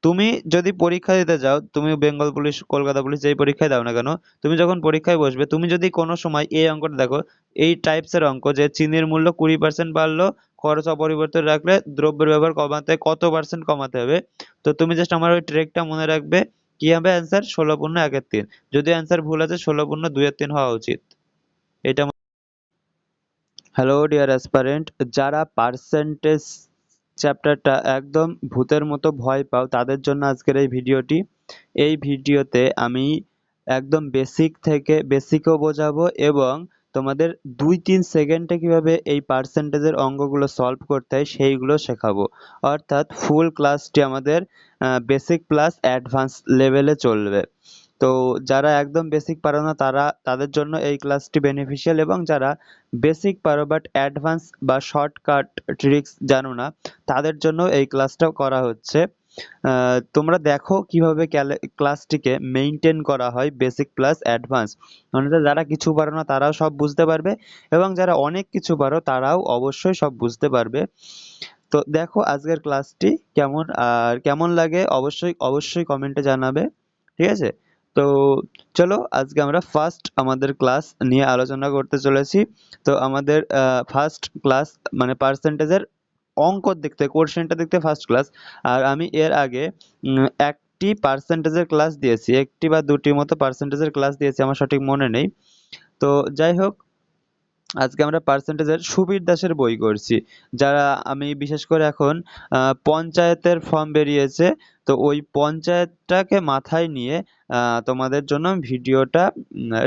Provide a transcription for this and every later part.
তুমি যদি পরীক্ষা দিতে যাও, তুমি বেঙ্গল পুলিশ, কলকাতা পুলিশ যেই পরীক্ষায় দাও না কেন, তুমি যখন পরীক্ষায় বসবে, তুমি যদি কোনো সময় এই অঙ্কটা দেখো, এই টাইপসের অঙ্ক যে চিনির মূল্য 20% বাড়লো, খরচ অপরিবর্তিত রাখলে দ্রব্যের ব্যবহার কমাতে কত পার্সেন্ট কমাতে হবে, তো তুমি জাস্ট আমার ওই ট্রেকটা মনে রাখবে। কি হবে অ্যান্সার? 16 × 1/3। যদি অ্যান্সার ভুল আছে, 16 × 2/3 হওয়া উচিত। এটা হ্যালো ডিয়ার অ্যাসপারেন্ট, যারা পার্সেন্টেজ চ্যাপ্টারটা একদম ভূতের মতো ভয় পাও, তাদের জন্য আজকের এই ভিডিওটি। এই ভিডিওতে আমি একদম বেসিক থেকে বেসিকও বোঝাবো এবং তোমাদের 2-3 সেকেন্ডে কিভাবে এই পার্সেন্টেজের অঙ্কগুলো সলভ করতে হয় সেইগুলো শেখাবো। অর্থাৎ ফুল ক্লাসটি আমাদের বেসিক প্লাস অ্যাডভান্স লেভেলে চলবে। তো যারা একদম বেসিক পারো না, তাদের জন্য এই ক্লাসটি বেনিফিশিয়াল, এবং যারা বেসিক পারো বাট অ্যাডভান্স বা শর্টকাট ট্রিক্স জানো না, তাদের জন্য এই ক্লাসটা করা হচ্ছে। তোমরা দেখো কিভাবে ক্লাসটিকে মেইনটেইন করা হয় বেসিক প্লাস অ্যাডভান্স। মানে যারা কিছু পারো না তারাও সব বুঝতে পারবে, এবং যারা অনেক কিছু পারো তারাও অবশ্যই সব বুঝতে পারবে। তো দেখো আজকের ক্লাসটি কেমন, আর কেমন লাগে অবশ্যই অবশ্যই কমেন্টে জানাবে। ঠিক আছে? তো চলো আজকে আমরা ফার্স্ট আমাদের ক্লাস নিয়ে আলোচনা করতে চলেছি। তো আমাদের ফার্স্ট ক্লাস মানে পার্সেন্টেজের অঙ্ক দেখতে, কোশ্চেনটা দেখতে ফার্স্ট ক্লাস। আর আমি এর আগে একটি পার্সেন্টেজের ক্লাস দিয়েছি, একটি বা দুটি মতো পার্সেন্টেজের ক্লাস দিয়েছি, আমার সঠিক মনে নেই। তো যাই হোক, আজকে আমরা পার্সেন্টেজের সুবীর দাসের বই করছি। যারা আমি বিশেষ করে এখন পঞ্চায়েতের ফর্ম বেরিয়েছে, তো ওই পঞ্চায়েতটাকে মাথায় নিয়ে তোমাদের জন্য ভিডিওটা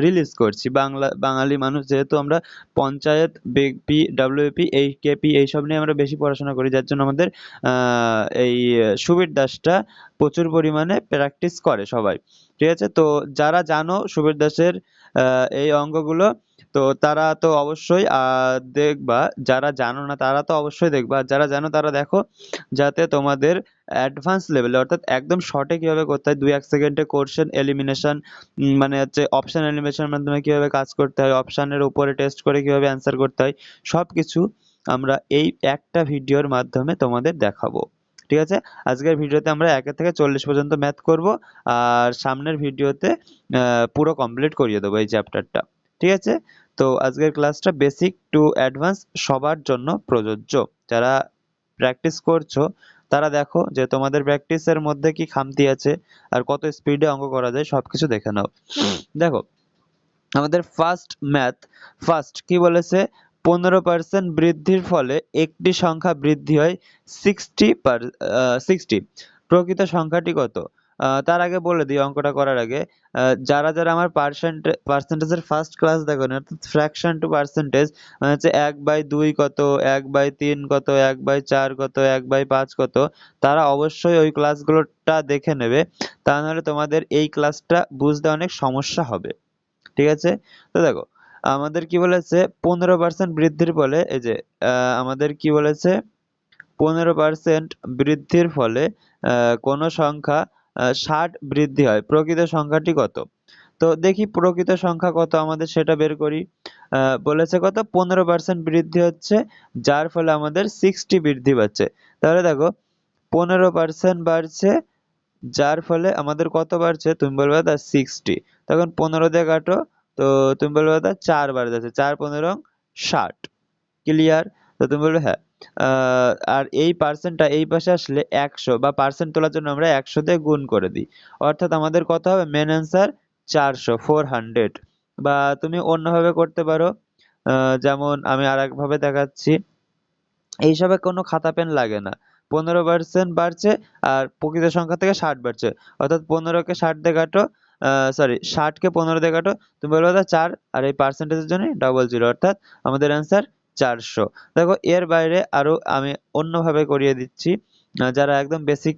রিলিজ করছি। বাঙালি মানুষ যেহেতু, আমরা পঞ্চায়েত, বিপি, ডাব্লিউপি, এই কেপি এইসব নিয়ে আমরা বেশি পড়াশোনা করি, যার জন্য আমাদের এই সুবীর দাসটা প্রচুর পরিমাণে প্র্যাকটিস করে সবাই। ঠিক আছে? তো যারা জানো সুবীর দাসের এই অঙ্কগুলো, তো তারা তো অবশ্যই দেখবা, যারা জানো না তারা তো অবশ্যই দেখবা, আর যারা জানো তারা দেখো, যাতে তোমাদের অ্যাডভান্স লেভেলে অর্থাৎ একদম শর্টে কিভাবে করতে হয়, 2-1 সেকেন্ডে কোশ্চেন এলিমিনেশন, মানে হচ্ছে অপশন এলিমিনেশনের মাধ্যমে কিভাবে কাজ করতে হয়, অপশনের উপরে টেস্ট করে কিভাবে অ্যান্সার করতে হয়, সবকিছু আমরা এই একটা ভিডিওর মাধ্যমে তোমাদের দেখাবো। ঠিক আছে? আজকের ভিডিওতে আমরা 1 থেকে 40 পর্যন্ত ম্যাথ করব, আর সামনের ভিডিওতে পুরো কমপ্লিট করিয়ে দেবো এই চ্যাপ্টারটা। ঠিক আছে? তো আজকের ক্লাসটা বেসিক টু অ্যাডভান্স সবার জন্য প্রযোজ্য। যারা প্র্যাকটিস করছো তারা দেখো যে তোমাদের প্র্যাকটিসের মধ্যে কি খামতি আছে, আর কত স্পিডে অঙ্ক করা যায় সবকিছু দেখে নাও। দেখো আমাদের ফার্স্ট কি বলেছে? 15% বৃদ্ধির ফলে একটি সংখ্যা বৃদ্ধি হয় 60। প্রকৃত সংখ্যাটি কত? তার আগে বলে দিই, অঙ্কটা করার আগে যারা আমার পার্সেন্টেজের ফার্স্ট ক্লাস দেখোনি, অর্থাৎ ফ্র্যাকশন টু পার্সেন্টেজ, মানে হচ্ছে 1/2 কত, 1/3 কত, 1/4 কত, 1/5 কত, তারা অবশ্যই ওই ক্লাসগুলোটা দেখে নেবে, তা নাহলে তোমাদের এই ক্লাসটা বুঝতে অনেক সমস্যা হবে। ঠিক আছে? তো দেখো আমাদের কি বলেছে, 15% বৃদ্ধির ফলে, এই যে আমাদের কি বলেছে, 15% বৃদ্ধির ফলে কোনো সংখ্যা 60 বৃদ্ধি হয়, প্রকৃত সংখ্যাটি কত? তো দেখি প্রকৃত সংখ্যা কত আমাদের সেটা বের করি। বলেছে কত? 15% বৃদ্ধি হচ্ছে, যার ফলে আমাদের 60 বৃদ্ধি পাচ্ছে। তাহলে দেখো 15% বাড়ছে, যার ফলে আমাদের কত বাড়ছে? তুমি বলবে দাদা 60। তখন 15 দিয়ে কাটো, তো তুমি বলবে দাদা 4 বার যাচ্ছে, 4×15 60। ক্লিয়ার? তো তুমি বলবে হ্যাঁ। আর এই পার্সেন্টটা এই পাশে আসলে 100, বা পার্সেন্ট তোলার জন্য আমরা 100 দিয়ে গুণ করে দিই, অর্থাৎ আমাদের কত হবে? Main answer 400। বা তুমি অন্যভাবে করতে পারো, যেমন আমি আরেকভাবে দেখাচ্ছি। এইসবে কোনো খাতা পেন লাগে না। 15% বাড়ছে, আর প্রকৃত সংখ্যা থেকে 60 বাড়ছে, অর্থাৎ 15কে 60 দিয়ে কাটো, সরি 60কে 15 দিয়ে কাটো, তুমি বলবে দাদা 4, আর এই পার্সেন্টেজের জন্য 00, অর্থাৎ আমাদের অ্যান্সার 400। দেখো এর বাইরে আরো আমি অন্যভাবে করিয়ে দিচ্ছি। যারা একদম বেসিক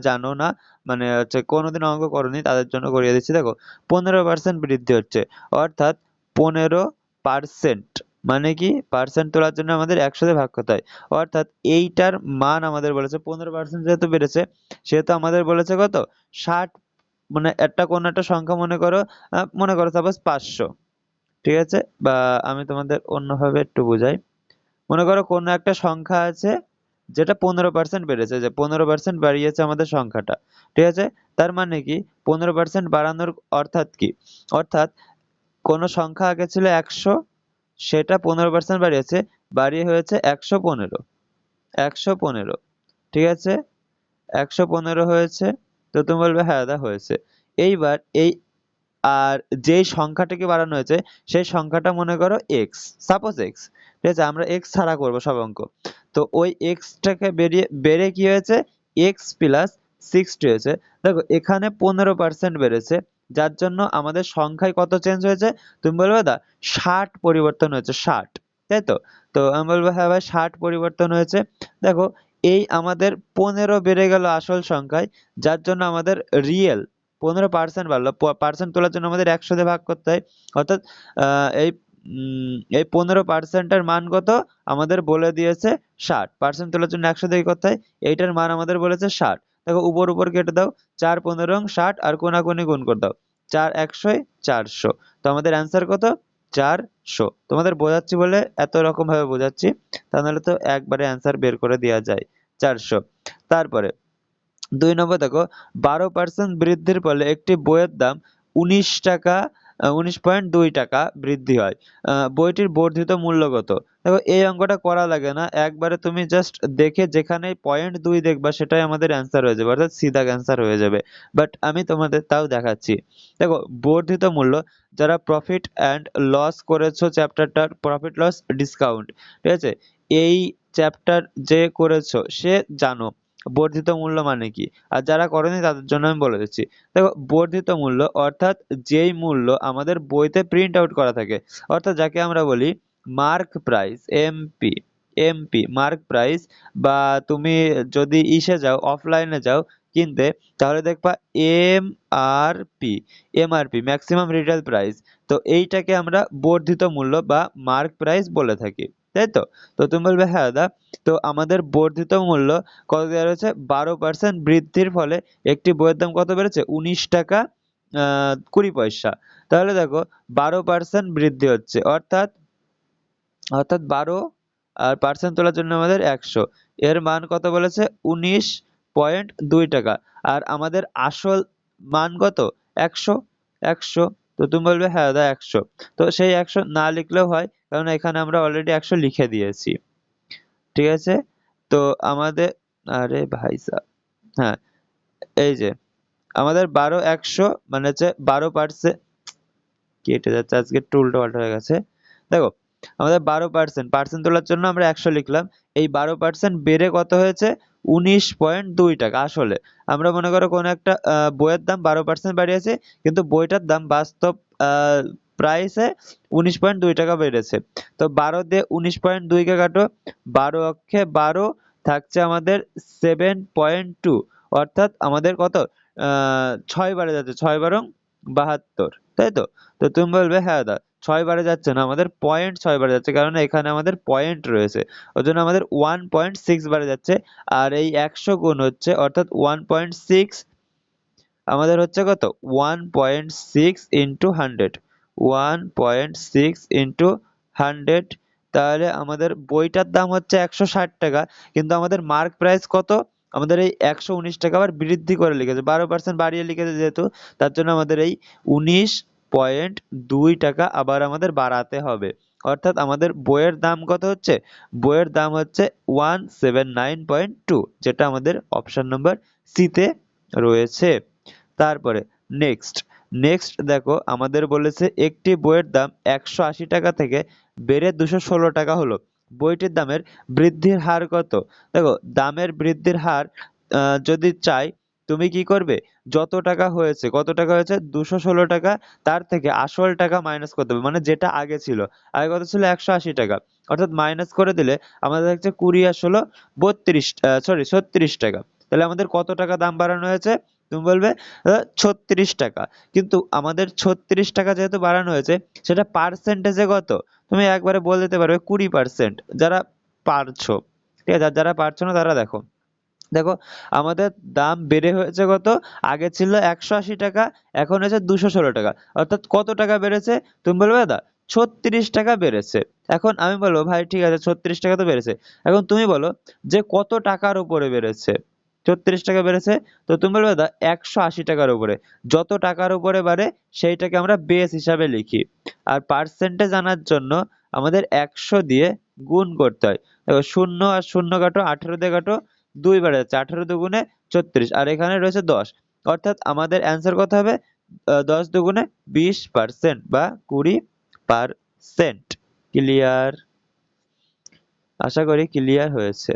জানো না, মানে হচ্ছে কোনোদিন অঙ্ক করোনি, তাদের জন্য করিয়ে দিচ্ছি। দেখো 15% বৃদ্ধি হচ্ছে, অর্থাৎ 15%, মানে কি পার্সেন্ট তোলার জন্য আমাদের 100 দিয়ে ভাগ করতে হয়, অর্থাৎ এইটার মান আমাদের বলেছে 15% যেহেতু বেড়েছে, সেহেতু আমাদের বলেছে কত? 60। মানে কোনো একটা সংখ্যা মনে করো সাপোজ 500। ঠিক আছে? বা আমি তোমাদের অন্যভাবে একটু বুঝাই। মনে করো কোনো একটা সংখ্যা আছে, যেটা 15% বেড়েছে, যে 15% বাড়িয়েছে আমাদের সংখ্যাটা। ঠিক আছে? তার মানে কি 15% বাড়ানোর অর্থাৎ কি? অর্থাৎ কোন সংখ্যা আগে ছিল 100, সেটা 15% বাড়িয়েছে, বাড়িয়ে হয়েছে 115। 115, ঠিক আছে? 115 হয়েছে। তো তুমি বলবে হ্যাঁ দাদা হয়েছে। এইবার এই আর যেই সংখ্যাটাকে বাড়ানো হয়েছে সেই সংখ্যাটা মনে করো x, সাপোজ x, ঠিক আছে? আমরা x ছাড়া করবো সব অঙ্ক। তো ওই x টাকে বেড়ে কি হয়েছে, x প্লাস 60 হয়েছে। দেখো এখানে 15% বেড়েছে, যার জন্য আমাদের সংখ্যায় কত চেঞ্জ হয়েছে? তুমি বলবে দা 60 পরিবর্তন হয়েছে, 60, তাই তো? তো আমি বলবো হ্যাঁ ভাই 60 পরিবর্তন হয়েছে। দেখো এই আমাদের 15 বেড়ে গেল আসল সংখ্যায়, যার জন্য আমাদের রিয়েল 15% বাড়লো। পার্সেন্ট তোলার জন্য আমাদের 100 দিয়ে ভাগ করতে হয়। অর্থাৎ এই 15% এর মান কত আমাদের বলে দিয়েছে 60। পার্সেন্ট তোলার জন্য 100 দিয়ে করতে হয়, এইটার মান আমাদের বলেছে 60। দেখো উপর উপর কেটে দাও, 4 15 60 আর কোনাকুনি গুণ করে দাও, 4 100 400। তো আমাদের অ্যান্সার কত? 400। তোমাদের বোঝাচ্ছি বলে এত রকম ভাবে বোঝাচ্ছি, তা নাহলে তো একবারে অ্যান্সার বের করে দেওয়া যায়। 400। তারপরে 2 নম্বর দেখো, 12% বৃদ্ধির ফলে একটি বইয়ের দাম 19 টাকা 19.2 টাকা বৃদ্ধি হয়। বইটির বর্ধিত মূল্য কত? দেখো এই অঙ্কটা করা লাগে না, একবারে তুমি জাস্ট দেখে যেখানেই 0.2 দেখবা সেটাই আমাদের অ্যান্সার হয়ে যাবে, অর্থাৎ সিধা অ্যান্সার হয়ে যাবে। বাট আমি তোমাদের তাও দেখাচ্ছি। দেখো বর্ধিত মূল্য, যারা প্রফিট অ্যান্ড লস করেছো চ্যাপ্টারটার, প্রফিট লস ডিসকাউন্ট, ঠিক আছে? এই চ্যাপ্টার যে করেছো সে জানো বর্ধিত মূল্য মানে কি। আর যারা করেনি তাদের জন্য আমি বলে দিচ্ছি। দেখো বর্ধিত মূল্য অর্থাৎ যেই মূল্য আমাদের বইতে প্রিন্ট আউট করা থাকে, অর্থাৎ যাকে আমরা বলি mark price, MP mark price. বা তুমি যদি যাও, অফলাইনে যাও কিনতে, তাহলে দেখবা এমআরপি ম্যাক্সিমাম রিটেল প্রাইস। তো এইটাকে আমরা বর্ধিত মূল্য বা মার্ক প্রাইস বলে থাকি, তাই তো? তো তুমি বলবে হ্যাঁ দাদা, তো আমাদের বর্ধিত মূল্য কত দেওয়া রয়েছে? 12% বৃদ্ধির ফলে একটি বইয়ের দাম কত বেড়েছে? 19 টাকা 20 পয়সা। তাহলে দেখো 12% বৃদ্ধি হচ্ছে, অর্থাৎ 12 আর পার্সেন্ট তোলার জন্য আমাদের 100, এর মান কত বলেছে? 19.2 টাকা। আর আমাদের আসল মান কত? 100। 100। তো তুমি বলবে হ্যাঁ দাদা 100। তো সেই 100 না লিখলেও হয়, কারণ এখানে আমরা অলরেডি 100 লিখে দিয়েছি। ঠিক আছে? তো আমাদের, আরে ভাই সাব, হ্যাঁ এই যে আমাদের 12 100 মানে হচ্ছে 12%, কেটে যাচ্ছে আজকে, উল্টো পাল্টা হয়ে গেছে। দেখো আমাদের 12% পার্সেন্ট তোলার জন্য আমরা 100 লিখলাম, এই 12% বেড়ে কত হয়েছে? 19.2 টাকা। আসলে আমরা মনে করো কোনো একটা বইয়ের দাম 12% বাড়িয়েছে, কিন্তু বইটার দাম বাস্তব প্রাইসে 19.2 টাকা বেড়েছে। তো 12 দিয়ে 19.2 কে কাটো, 12 অক্ষে 12 থাকছে আমাদের 7.2, অর্থাৎ আমাদের কত 6 বারে যাচ্ছে, 6 বারং 72, তাই তো? তো তুমি বলবে হ্যাঁ দাদা 6 বারে যাচ্ছে না, আমাদের 0.6 বারে যাচ্ছে, কারণ এখানে আমাদের পয়েন্ট রয়েছে, ওই জন্য আমাদের 1.6 বারে যাচ্ছে। আর এই 100 গুণ হচ্ছে, অর্থাৎ 1.6 আমাদের হচ্ছে কত? 1.6 ইন্টু 100, 1.6 ইন্টু 100। তাহলে আমাদের বইটার দাম হচ্ছে 160 টাকা, কিন্তু আমাদের মার্ক প্রাইস কত? আমাদের এই 119 টাকা আবার বৃদ্ধি করে লিখেছে, 12% বাড়িয়ে লিখেছে যেহেতু, তার জন্য আমাদের এই 19.2 টাকা আবার আমাদের বাড়াতে হবে। অর্থাৎ আমাদের বইয়ের দাম কত হচ্ছে? বইয়ের দাম হচ্ছে 179.2, যেটা আমাদের অপশন নম্বর সিতে রয়েছে। তারপরে নেক্সট দেখো আমাদের বলেছে একটি বইয়ের দাম 180 টাকা থেকে বেড়ে 216 টাকা হলো, বইটির দামের বৃদ্ধির হার কত? দেখো দামের বৃদ্ধির হার যদি চাই, তুমি কি করবে? যত টাকা হয়েছে, কত টাকা হয়েছে? 216 টাকা, তার থেকে আসল টাকা মাইনাস করতে হবে, মানে যেটা আগে ছিল। আগে কত ছিল? 180 টাকা, অর্থাৎ মাইনাস করে দিলে আমাদের হচ্ছে 20 আর 16 36 টাকা। তাহলে আমাদের কত টাকা দাম বাড়ানো হয়েছে? তুমি বলবে 36 টাকা। কিন্তু আমাদের 36 টাকা যেহেতু বাড়ানো হয়েছে, সেটা পার্সেন্টেজে কত? তুমি একবারে বলে দিতে পারবে 20%, যারা পারছো। ঠিক আছে? আর যারা পারছো না তারা দেখো, দেখো আমাদের দাম বেড়ে হয়েছে কত? আগে ছিল 180 টাকা, এখন হয়েছে 216 টাকা, অর্থাৎ কত টাকা বেড়েছে? তুমি বলবে দাদা 36 টাকা বেড়েছে। এখন আমি বলবো ভাই ঠিক আছে 36 টাকা তো বেড়েছে, এখন তুমি বলো যে কত টাকার উপরে বেড়েছে। 36 টাকা বেড়েছে, তো তুমি বলবে দাদা 180 টাকার উপরে। যত টাকার উপরে বাড়ে সেইটাকে আমরা বেস হিসাবে লিখি, আর পার্সেন্টেজ আনার জন্য আমাদের 100 দিয়ে গুণ করতে হয়। দেখো 0 আর 0 কাটো, 18 দিয়ে কাটো, 2 বেড়ে যাচ্ছে, 18 দুগুণে 36, আর এখানে রয়েছে 10, অর্থাৎ আমাদের অ্যান্সার কত হবে? 10 দুগুণে 20% বা 20%। ক্লিয়ার? আশা করি ক্লিয়ার হয়েছে।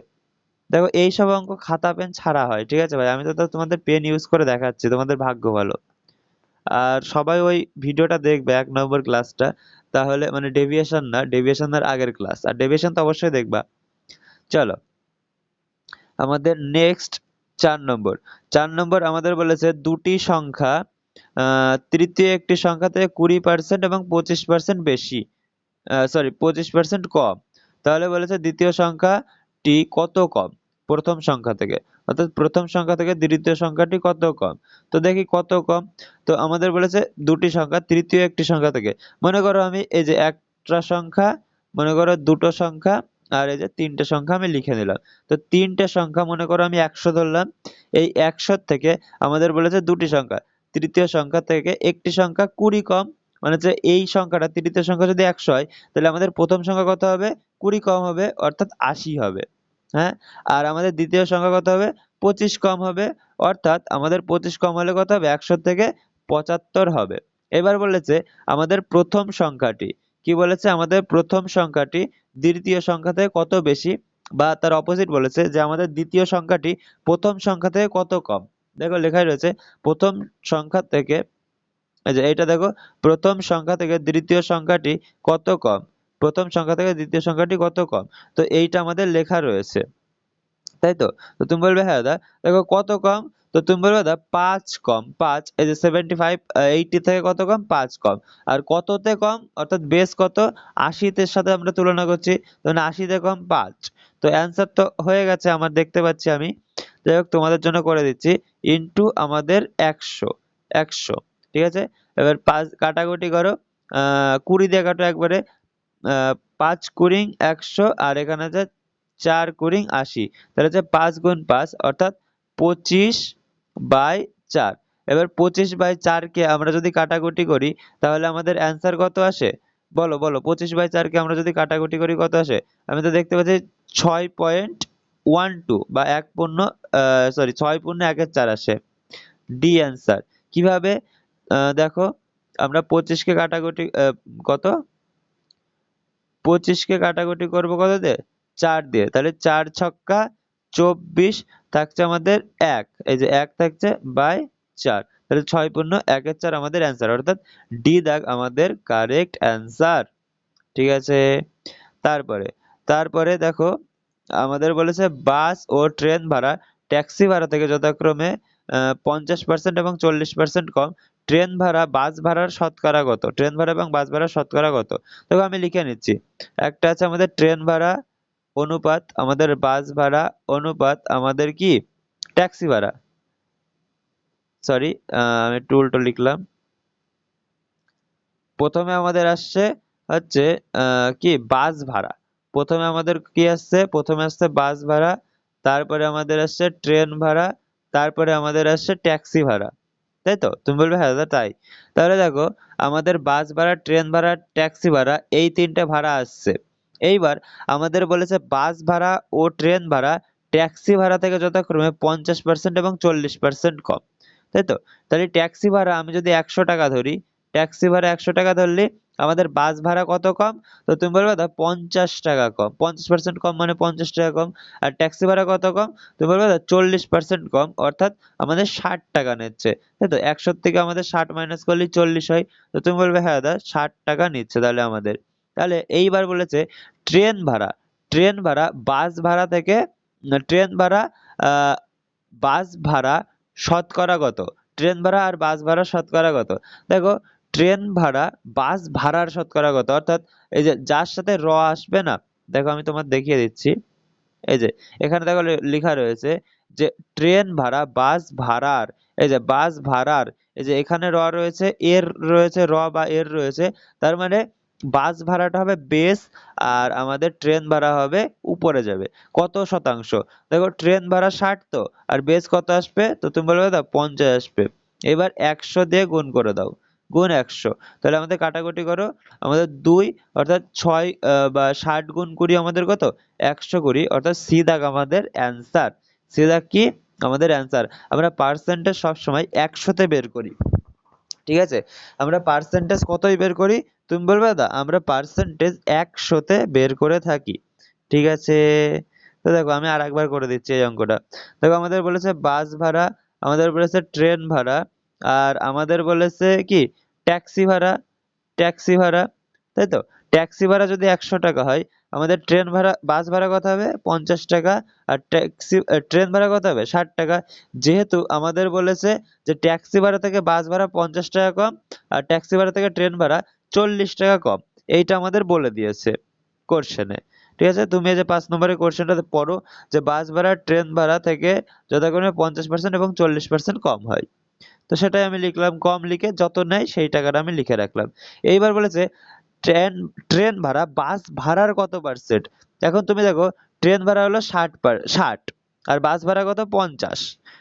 দেখো এইসব অঙ্ক খাতা পেন ছাড়া হয়, ঠিক আছে ভাই? আমি তো তোমাদের পেন ইউজ করে দেখাচ্ছি, তোমাদের ভাগ্য ভালো। আর সবাই ওই ভিডিওটা দেখবে 1 নম্বর ক্লাসটা, তাহলে মানে ডেভিয়েশন না, ডেভিয়েশনের আগের ক্লাস, আর ডেভিয়েশন তো অবশ্যই দেখবা। চলো আমাদের নেক্সট 4 নম্বর। 4 নম্বর আমাদের বলেছে দুটি সংখ্যা তৃতীয় একটি সংখ্যা থেকে 20% এবং 25% বেশি, সরি 25% কম, তাহলে বলেছে দ্বিতীয় সংখ্যাটি কত কম প্রথম সংখ্যা থেকে, অর্থাৎ প্রথম সংখ্যা থেকে দ্বিতীয় সংখ্যাটি কত কম। তো দেখি কত কম। তো আমাদের বলেছে দুটি সংখ্যা তৃতীয় একটি সংখ্যা থেকে, মনে করো আমি এই যে একটা সংখ্যা, মনে করো দুটো সংখ্যা, আর এই যে তিনটে সংখ্যা আমি লিখে নিলাম। তো তিনটে সংখ্যা মনে করো আমি 100 ধরলাম, এই 100 থেকে আমাদের বলেছে দুটি সংখ্যা তৃতীয় সংখ্যা থেকে একটি সংখ্যা 20 কম, মানে হচ্ছে এই সংখ্যাটা তৃতীয় সংখ্যা যদি 100 হয়, তাহলে আমাদের প্রথম সংখ্যা কত হবে? 20 কম হবে, অর্থাৎ 80 হবে। হ্যাঁ, আর আমাদের দ্বিতীয় সংখ্যা কত হবে? 25 কম হবে, অর্থাৎ আমাদের 25 কম হলে কত হবে? 100 থেকে 75 হবে। এবার বলেছে আমাদের প্রথম সংখ্যাটি, কি বলেছে? আমাদের প্রথম সংখ্যাটি দ্বিতীয় সংখ্যা থেকে কত বেশি, বা তার অপোজিট বলেছে যে আমাদের দ্বিতীয় সংখ্যাটি প্রথম সংখ্যা থেকে কত কম। দেখো লেখাই রয়েছে প্রথম সংখ্যা থেকে, এই যে এইটা দেখো, প্রথম সংখ্যা থেকে দ্বিতীয় সংখ্যাটি কত কম, প্রথম সংখ্যা থেকে দ্বিতীয় সংখ্যাটি কত কম। তো এইটা আমাদের লেখা রয়েছে, তাই তো? তো তুমি বলবে হ্যাঁ দাদা, দেখো কত কম। তো তুমি বলবে দাদা 5 কম, 5, এই যে 75 80 থেকে কত কম? 5 কম। আর কততে কম, অর্থাৎ বেস কত? 80 তে সাথে আমরা তুলনা করছি, তখন 80 তে কম 5। তো অ্যান্সার তো হয়ে গেছে আমার, দেখতে পাচ্ছি আমি। যাই হোক তোমাদের জন্য করে দিচ্ছি, ইনটু আমাদের 100, 100, ঠিক আছে? এবার 5 কাটাকুটি করো, 20 দিয়ে কাটো একবারে, 5 কুড়িং 100, আর এখানে আছে 4 কুড়িং 80, তাহলে হচ্ছে 5 গুণ 5, অর্থাৎ 25/4। এবার 25/4 কে আমরা যদি কাটাকুটি করি, তাহলে আমাদের অ্যান্সার কত আসে? বলো বলো, 25/4 কে আমরা যদি কাটাকুটি করি কত আসে? আমি তো দেখতে পাচ্ছি 6.12 বা 6 পূর্ণ 1/4 আসে। D answer. কিভাবে? দেখো আমরা 25 কে কাটাকুটি কত, 25 কে কাটাকুটি করবো কত দিয়ে? 4 দিয়ে, তাহলে 4 ছক্কা 24 থাকছে আমাদের 1, এই যে 1 থাকছে বাই 4, তাহলে 6 পূর্ণ 1/4 আমাদের অ্যান্সার, অর্থাৎ ডি দাগ আমাদের কারেক্ট অ্যান্সার। ঠিক আছে? তারপরে তারপরে দেখো আমাদের বলেছে বাস ও ট্রেন ভাড়া ট্যাক্সি ভাড়া থেকে যথাক্রমে 50% এবং 40% কম। ট্রেন ভাড়া বাস ভাড়ার শতকরা কত? ট্রেন ভাড়া এবং বাস ভাড়ার শতকরা কত? দেখো আমি লিখে নিচ্ছি। একটা আছে আমাদের ট্রেন ভাড়া অনুপাত আমাদের বাস ভাড়া অনুপাত আমাদের কি ট্যাক্সি ভাড়া, সরি আমি একটু উল্টো লিখলাম। প্রথমে আমাদের আসছে হচ্ছে কি বাস ভাড়া, প্রথমে আমাদের কি আসছে? প্রথমে আসছে বাস ভাড়া, তারপরে আমাদের আসছে ট্রেন ভাড়া, তারপরে আমাদের আসছে ট্যাক্সি ভাড়া, তাই তো? তুমি বলবে হ্যাঁ দাদা তাই। তাহলে দেখো আমাদের বাস ভাড়া, ট্রেন ভাড়া, ট্যাক্সি ভাড়া, এই তিনটে ভাড়া আসছে। এইবার আমাদের বলেছে বাস ভাড়া ও ট্রেন ভাড়া ট্যাক্সি ভাড়া থেকে যথাক্রমে 50% এবং 40% কম, তাই তো? তাহলে ট্যাক্সি ভাড়া আমি যদি 100 টাকা ধরি, ট্যাক্সি ভাড়া 100 টাকা ধরলে আমাদের বাস ভাড়া কত কম? তো তুমি বলবে দাদা 50 টাকা কম, 50% কম মানে 50 টাকা কম। আর ট্যাক্সি ভাড়া কত কম? তুমি বলবে দাদা 40% কম, অর্থাৎ আমাদের 60 টাকা নিচ্ছে, তাই তো? 100 থেকে আমাদের 60 মাইনাস করলে 40 হয়। তো তুমি বলবে হ্যাঁ দাদা 60 টাকা নিচ্ছে তাহলে আমাদের। তাহলে এইবার বলেছে ট্রেন ভাড়া, ট্রেন ভাড়া বাস ভাড়া থেকে ট্রেন ভাড়া আহ বাস ভাড়া শতকরা কত? ট্রেন ভাড়া আর বাস ভাড়া শতকরা কত? দেখো ট্রেন ভাড়া বাস ভাড়ার শতকরা কত, অর্থাৎ এই যে যার সাথে র আসবে না, দেখো আমি তোমার দেখিয়ে দিচ্ছি। এই যে এখানে দেখো লেখা রয়েছে যে ট্রেন ভাড়া বাস ভাড়ার, এই যে বাস ভাড়ার, এই যে এখানে র রয়েছে, এর রয়েছে, র বা এর রয়েছে, তার মানে বাস ভাড়াটা হবে বেস, আর আমাদের ট্রেন ভাড়া হবে উপরে যাবে। কত শতাংশ? দেখো ট্রেন ভাড়া 60, তো আর বেস কত আসবে? তো তুমি বলবে দাদা 50 আসবে। এবার 100 দিয়ে গুণ করে দাও, গুণ 100। তাহলে আমাদের কাটাকুটি করো, আমাদের 2 অর্থাৎ 6 বা 60 গুণ 20 আমাদের কত? 120, অর্থাৎ সি দাগ আমাদের অ্যান্সার। সি দাগ কি আমাদের অ্যান্সার? আমরা পার্সেন্টেজ সবসময় 100-তে বের করি, ঠিক আছে? আমরা পার্সেন্টেজ কতই বের করি? তুমি বলবে দাদা আমরা পার্সেন্টেজ 100-তে বের করে থাকি, ঠিক আছে? তো দেখো আমি আর একবার করে দিচ্ছি এই অঙ্কটা। দেখো আমাদের বলেছে বাস ভাড়া, আমাদের বলেছে ট্রেন ভাড়া, আর আমাদের বলেছে কি ট্যাক্সি ভাড়া, ট্যাক্সি ভাড়া, তাই তো? ট্যাক্সি ভাড়া যদি 100 টাকা হয়, আমাদের ট্রেন ভাড়া বাস ভাড়া কত হবে? 50 টাকা। আর ট্রেন ভাড়া কত হবে? 60 টাকা। যেহেতু আমাদের বলেছে যে ট্যাক্সি ভাড়া থেকে বাস ভাড়া 50 টাকা কম, আর ট্যাক্সি ভাড়া থেকে ট্রেন ভাড়া 40 টাকা কম, এইটা আমাদের বলে দিয়েছে কোশ্চেনে, ঠিক আছে? তুমি এই যে 5 নম্বরের কোশ্চেনটা পড়ো, যে বাস ভাড়া ট্রেন ভাড়া থেকে যথাক্রমে 50% এবং 40% কম হয়। তো সেটাই আমি লিখলাম, কম লিখে যত নেয় সেই টাকাটা আমি লিখে রাখলাম। এইবার বলেছে ট্রেন ট্রেন ভাড়া বাস ভাড়ার কত পার্সেন্ট? এখন তুমি দেখো ট্রেন ভাড়া হলো 60, আর বাস ভাড়া কত? 50,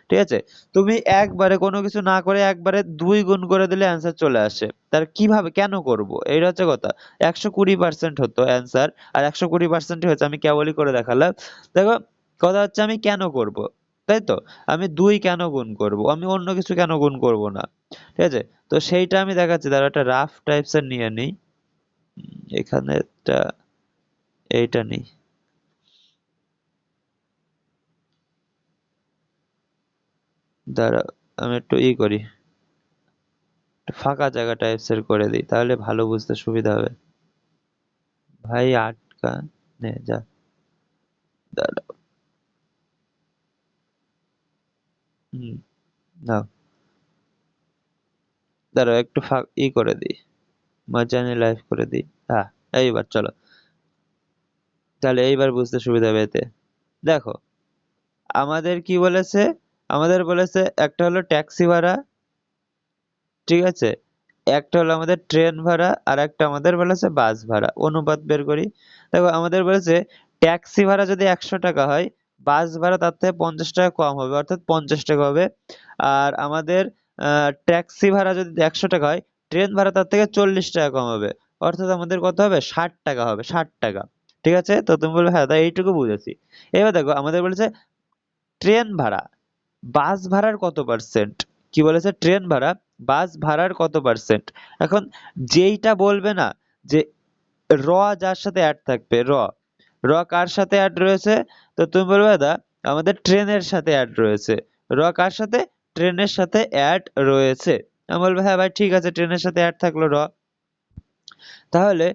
ঠিক আছে? তুমি একবারে কোনো কিছু না করে একবারে 2 গুণ করে দিলে অ্যান্সার চলে আসে। তার কিভাবে, কেন করব? এইটা হচ্ছে কথা। 120% হতো অ্যান্সার, আর 120% হয়েছে, আমি কেবলই করে দেখালাম। দেখো কথা হচ্ছে আমি কেন করব, তাই তো? আমি 2 কেন গুণ করব, আমি অন্য কিছু কেন গুণ করব না, ঠিক আছে? তো সেইটা আমি দেখাচ্ছি, তার একটা রাফ টাইপস এর নিয়ে নিই। এখানে একটা এইটা নেই, দাঁড়াও আমি একটু করি, একটু ফাঁকা জায়গা টাইপস এর করে দিই, তাহলে ভালো বুঝতে সুবিধা হবে। ভাই আটকা নে যা, দাঁড়াও। হুম, নাও, দাঁড়াও একটু করে দিই, মাঝানি লাইভ করে দিই। হ্যাঁ, এইবার চলো, তাহলে এইবার বুঝতে সুবিধা হবে এতে। দেখো আমাদের কি বলেছে, আমাদের বলেছে একটা হলো ট্যাক্সি ভাড়া, ঠিক আছে? একটা হলো আমাদের ট্রেন ভাড়া, আর একটা আমাদের বলেছে বাস ভাড়া। অনুপাত বের করি। দেখো আমাদের বলেছে ট্যাক্সি ভাড়া যদি 100 টাকা হয়, বাস ভাড়া তার থেকে 50 টাকা কম হবে, অর্থাৎ 50 টাকা হবে। আর আমাদের ট্যাক্সি ভাড়া যদি 100 টাকা হয়, ট্রেন ভাড়া তার থেকে 40 টাকা কম হবে, অর্থাৎ আমাদের কত হবে? 60 টাকা হবে, 60 টাকা, ঠিক আছে? তো তুমি বলবে হ্যাঁ তাই, এইটুকু বুঝেছি। এবার দেখো আমাদের বলেছে ট্রেন ভাড়া বাস ভাড়ার কত পার্সেন্ট? কি বলেছে? ট্রেন ভাড়া বাস ভাড়ার কত পার্সেন্ট? এখন যেইটা বলবে না, যে র যার সাথে অ্যাড থাকবে, র র কার সাথে অ্যাড রয়েছে? তো তুমি বলবে দাদা আমাদের ট্রেনের সাথে অ্যাড রয়েছে। র কার সাথে? ট্রেনের সাথে অ্যাড রয়েছে। আমি বলবো হ্যাঁ ভাই ঠিক আছে, ট্রেনের সাথে অ্যাড থাকলো র, তাহলে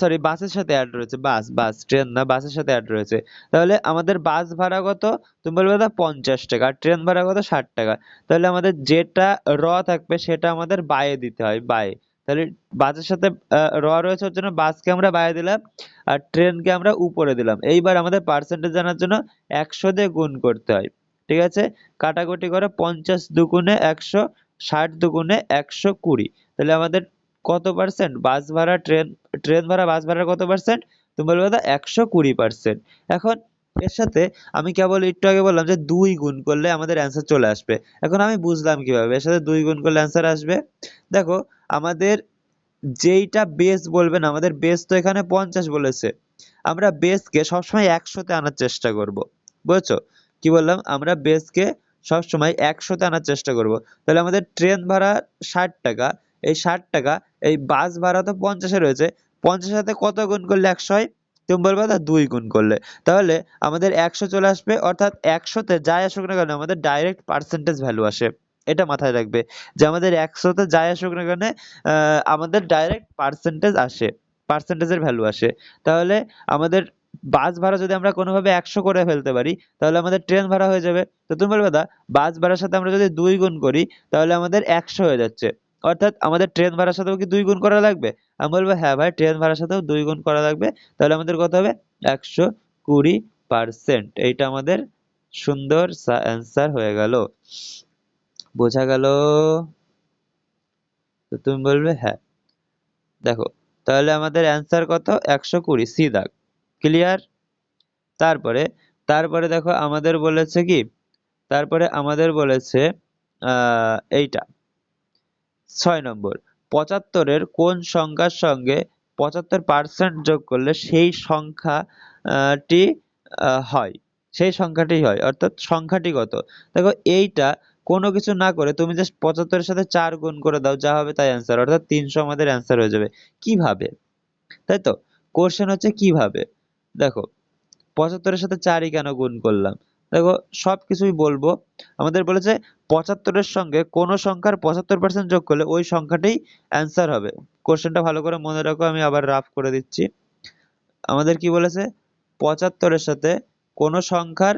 সরি বাসের সাথে অ্যাড রয়েছে, বাস বাস ট্রেন না, বাসের সাথে অ্যাড রয়েছে। তাহলে আমাদের বাস ভাড়া কত? তুমি বলবে দাদা 50 টাকা, আর ট্রেন ভাড়া কত? 60 টাকা। তাহলে আমাদের যেটা র থাকবে সেটা আমাদের বায়ে দিতে হয়, বায়ে। তাহলে বাসের সাথে র রয়েছে, ওর জন্য বাসকে আমরা বায়ে দিলাম, আর ট্রেনকে আমরা উপরে দিলাম। এইবার আমাদের পার্সেন্টেজ জানার জন্য 100 দিয়ে গুণ করতে হয়, ঠিক আছে? কাটাকুটি করে 50 দুগুণে 100, 60 দুগুণে 120। তাহলে আমাদের কত পার্সেন্ট বাস ভাড়া ট্রেন, ট্রেন ভাড়া বাস ভাড়ার কত পার্সেন্ট? তুমি বলবে দাদা 120%। এখন এর সাথে আমি কেবল একটু আগে বললাম যে 2 গুণ করলে আমাদের অ্যান্সার চলে আসবে। এখন আমি বুঝলাম কিভাবে এর সাথে 2 গুণ করলে অ্যান্সার আসবে। দেখো আমাদের যেইটা বেস বলবে না, আমাদের বেস তো এখানে 50 বলেছে, আমরা বেসকে সবসময় 100-তে আনার চেষ্টা করব, বুঝেছো? কি বললাম? আমরা বেসকে সবসময় 100-তে আনার চেষ্টা করব। তাহলে আমাদের ট্রেন ভাড়া 60 টাকা, এই 60 টাকা, এই বাস ভাড়া তো 50-এ রয়েছে, 50-এর সাথে কত গুণ করলে 100 হয়? তুমি বলবে দাদা 2 গুণ করলে। তাহলে আমাদের 100 চলে আসবে, অর্থাৎ 100-তে যাই আসুক না কেন আমাদের ডাইরেক্ট পার্সেন্টেজ ভ্যালু আসে। এটা মাথায় রাখবে, যে আমাদের 100-তে যাই আসুক না কেন আমাদের ডাইরেক্ট পার্সেন্টেজ আসে, পার্সেন্টেজের ভ্যালু আসে। তাহলে আমাদের বাস ভাড়া যদি আমরা কোনোভাবে 100 করে ফেলতে পারি, তাহলে আমাদের ট্রেন ভাড়া হয়ে যাবে। তো তুমি বলবে দাদা বাস ভাড়ার সাথে আমরা যদি 2 গুণ করি, তাহলে আমাদের 100 হয়ে যাচ্ছে, অর্থাৎ আমাদের ট্রেন ভাড়ার সাথেও কি 2 গুণ করা লাগবে? আমি বলবো হ্যাঁ ভাই ট্রেন ভাড়ার সাথেও 2 গুণ করা লাগবে। তাহলে আমাদের কত হবে? 120%। এইটা আমাদের সুন্দর অ্যান্সার হয়ে গেল। বোঝা গেল? তো তুমি বলবে হ্যাঁ। দেখো তাহলে আমাদের অ্যান্সার কত? 120, সি দাগ। ক্লিয়ার? তারপরে তারপরে দেখো আমাদের বলেছে কি, তারপরে আমাদের বলেছে এইটা 6 নম্বর, 75-এর কোন সংখ্যার সঙ্গে 75% যোগ করলে সেই সংখ্যাটি হয়, সেই সংখ্যাটি হয়, অর্থাৎ সংখ্যাটি কত? দেখো এইটা কোনো কিছু না করে তুমি জাস্ট 75-এর সাথে 4 গুণ করে দাও, যা হবে তাই অ্যান্সার, অর্থাৎ 300 আমাদের অ্যান্সার হয়ে যাবে। কিভাবে? তাই তো, কোশ্চেন হচ্ছে কিভাবে। দেখো 75-এর সাথে 4ই কেন গুণ করলাম, দেখো সবকিছুই বলবো। আমাদের বলেছে 75-এর সঙ্গে কোন সংখ্যার 75% যোগ করলে ওই সংখ্যাটাই অ্যান্সার হবে। কোশ্চেনটা ভালো করে মনে রাখো, আমি আবার রাফ করে দিচ্ছি। আমাদের কি বলেছে? 75-এর সাথে কোন সংখ্যার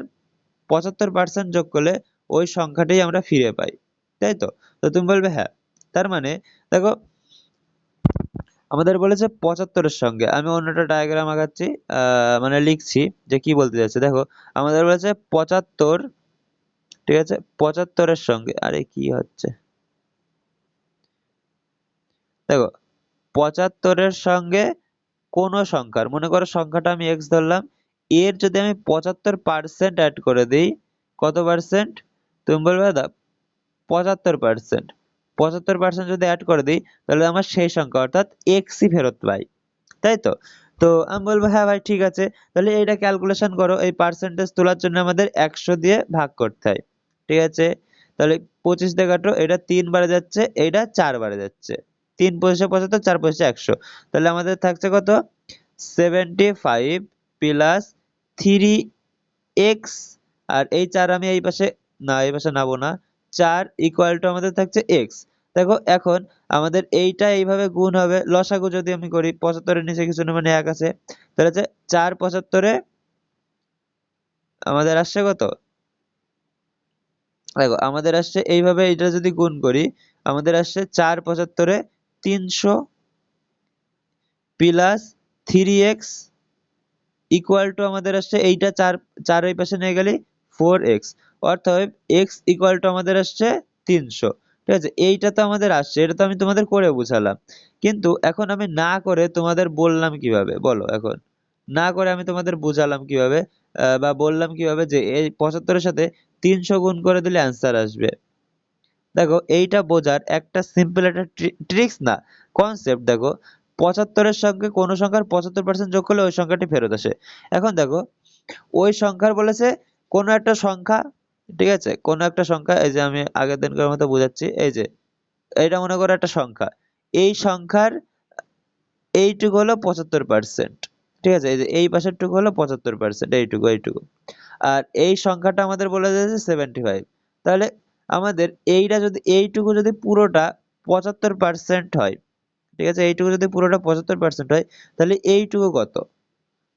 75% যোগ করলে ওই সংখ্যাটাই আমরা ফিরে পাই, তাই তো? তো তুমি বলবে হ্যাঁ। তার মানে দেখো আমাদের বলেছে 75-এর সঙ্গে, আমি অন্যটা ডায়াগ্রাম আঁকাচ্ছি, মানে লিখছি যে কি বলতে চাচ্ছে। দেখো আমাদের বলেছে 75, ঠিক আছে, 75-এর সঙ্গে, আরে কি হচ্ছে, দেখো 75-এর সঙ্গে কোন সংখ্যার, মনে করো সংখ্যাটা আমি x ধরলাম, এর যদি আমি 75% অ্যাড করে দিই, কত পার্সেন্ট? তুমি বলবে দাদা 75%, 75% যদি অ্যাড করে দিই তাহলে আমার সেই সংখ্যা অর্থাৎ এক্সই ফেরত পাই, তাই তো? তো আমি বলবো হ্যাঁ ভাই ঠিক আছে, তাহলে এইটা ক্যালকুলেশন করো। এই পার্সেন্টেজ তোলার জন্য আমাদের 100 দিয়ে ভাগ করতে হয়, ঠিক আছে? তাহলে 25 দিয়ে কাটো, এটা 3 বারে যাচ্ছে, এইটা 4 বারে যাচ্ছে, 3 পয়সা 75, 4 পয়সা 100, তাহলে আমাদের থাকছে কত? 75 প্লাস 3x, আর এই 4 আমি এই পাশে, না এই পাশে নাবো না, 4 ইকুয়াল টু আমাদের থাকছে x। দেখো এখন আমাদের এইটা এইভাবে গুণ হবে, লসাগু যদি আমি করি, 75-এর নিচে কিছু না, মানে 1 আছে, তাহলে হচ্ছে 4 75-এ আমাদের আসছে কত? দেখো আমাদের আসছে এইভাবে, এটা যদি গুণ করি আমাদের আসছে 4 75-এ 300 প্লাস 3x ইকুয়াল টু আমাদের আসছে এইটা 4, 4 এই পাশে নিয়ে গেলে 4x, অর্থাৎ x ইকুয়াল টু আমাদের আসছে 300, ঠিক আছে? এইটা তো আমাদের আসছে, এটা তো আমি তোমাদের করে বুঝালাম, কিন্তু এখন আমি না করে তোমাদের বললাম কিভাবে বলো? এখন না করে আমি তোমাদের বুঝালাম কিভাবে, বা বললাম কিভাবে যে এই 75-এর সাথে 300 গুণ করে দিলে অ্যান্সার আসবে। দেখো এইটা বোঝার একটা সিম্পল একটা ট্রিক্স না, কনসেপ্ট। দেখো 75-এর সঙ্গে কোন সংখ্যার 75% যোগ করলে ওই সংখ্যাটি ফেরত আসে। এখন দেখো ওই সংখ্যার বলেছে কোন একটা সংখ্যা, ঠিক আছে, কোন একটা সংখ্যা, এই যে আমি আগের দিনকার মতো বোঝাচ্ছি, এই যে এইটা মনে করো একটা সংখ্যা, এই সংখ্যার এইটুকু হলো 75%, ঠিক আছে, এই যে এই পাশের টুকু হলো 75%, এইটুকু এইটুকু, আর এই সংখ্যাটা আমাদের বলে দিয়েছে 75। তাহলে আমাদের এইটা যদি, এইটুকু যদি পুরোটা 75% হয়, ঠিক আছে, এইটুকু যদি পুরোটা 75% হয়, তাহলে এইটুকু কত?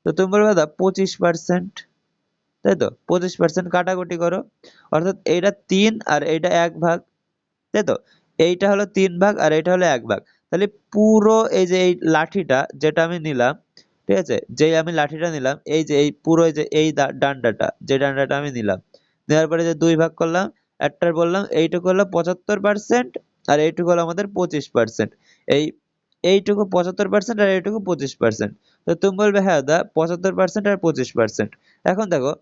তো তুমি বলবে দাদা 25%, তাই তো? 25% কাটাকুটি করো, অর্থাৎ এইটা 3 আর এইটা 1 ভাগ, তাই তো? এইটা হলো 3 ভাগ আর এইটা হলো 1 ভাগ, তাহলে পুরো এই যে এই লাঠিটা যেটা আমি নিলাম, ঠিক আছে, যেই আমি লাঠিটা নিলাম, এই যে এই পুরো এই যে এই ডান্ডাটা, যে ডান্ডাটা আমি নিলাম, নেওয়ার পরে যে 2 ভাগ করলাম, একটার বললাম এইটুকু হলো 75% আর এইটুকু হলো আমাদের 25%, এই এইটুকু 75% আর এইটুকু 25%। তো তুমি বলবে হ্যাঁ দাদা 75% আর 25%। এখন দেখো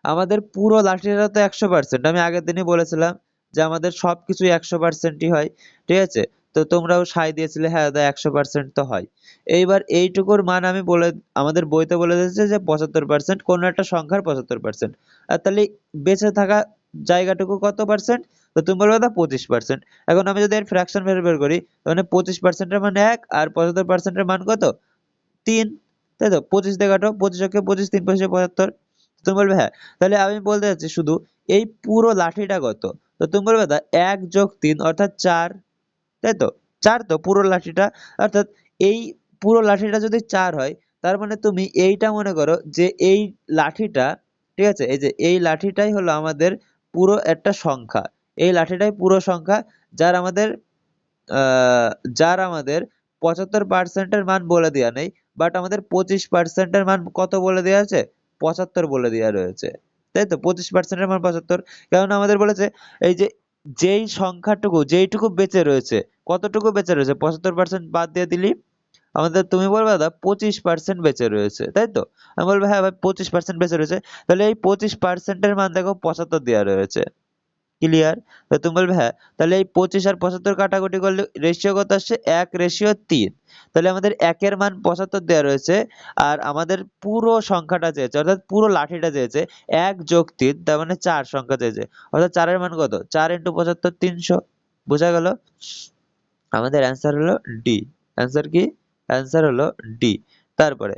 আমাদের পুরো লাঠিটা তো 100%, আমি আগের দিনই বলেছিলাম যে আমাদের সবকিছুই 100%ই হয়, ঠিক আছে? তো তোমরাও সায় দিয়েছিলে হ্যাঁ দাদা 100% তো হয়। এইবার এইটুকুর মান আমি বলে, আমাদের বইতে বলে দিয়েছে যে 75%, কোনো একটা সংখ্যার 75%, আর তাহলে বেঁচে থাকা জায়গাটুকু কত পার্সেন্ট? তো তুমি বলবে দাদা 25%। এখন আমি যদি এর ফ্র্যাকশন ভ্যালু বের করি, তাহলে 25%-এর মান 1 আর 75%-এর মান কত? 3, তাই তো? 25 দিয়ে কাটো, 25 একে 25, 3 পঁচিশে 75। তুমি বলবে হ্যাঁ, তাহলে আমি বলতে চাচ্ছি শুধু এই পুরো লাঠিটা কত? তো তুমি বলবে দাদা 1 যোগ 3 অর্থাৎ 4, তাই তো? 4 তো পুরো লাঠিটা, অর্থাৎ এই পুরো লাঠিটা যদি 4 হয়, তার মানে তুমি এইটা মনে করো যে এই লাঠিটা, ঠিক আছে, এই যে এই লাঠিটাই হলো আমাদের পুরো একটা সংখ্যা, এই লাঠিটাই পুরো সংখ্যা, যার আমাদের আহ যার আমাদের 75%-এর মান বলে দেওয়া নেই, বাট আমাদের 25%-এর মান কত বলে দেওয়া আছে? 75 বলে দেওয়া রয়েছে, তাই তো? 25%-এর মান 75, কারণ আমাদের বলেছে এই যে যেই সংখ্যাটুকু যেইটুকু বেঁচে রয়েছে, কতটুকু বেঁচে রয়েছে? 75% বাদ দিয়ে দিলি আমাদের তুমি বলবে দাদা 25% বেঁচে রয়েছে, তাই তো? আমি বলবো হ্যাঁ ভাই 25% বেঁচে রয়েছে। তাহলে এই 25% মান দেখো 75 দেওয়া রয়েছে। ক্লিয়ার? তো তুমি বলবে হ্যাঁ। তাহলে এই 25 আর 75 কাটাকুটি করলে রেশিও কত আসছে? 1:3। তাহলে আমাদের 1 এর মান 75 দেওয়া রয়েছে। আর আমাদের পুরো সংখ্যাটা চেয়েছে, অর্থাৎ পুরো লাঠিটা চেয়েছে 1 যোগ 3, তার মানে 4 সংখ্যা চেয়েছে। অর্থাৎ 4 এর মান কত? 4 × 75 300। বোঝা গেল? আমাদের অ্যান্সার হলো ডি। অ্যান্সার কি? অ্যান্সার হলো ডি। তারপরে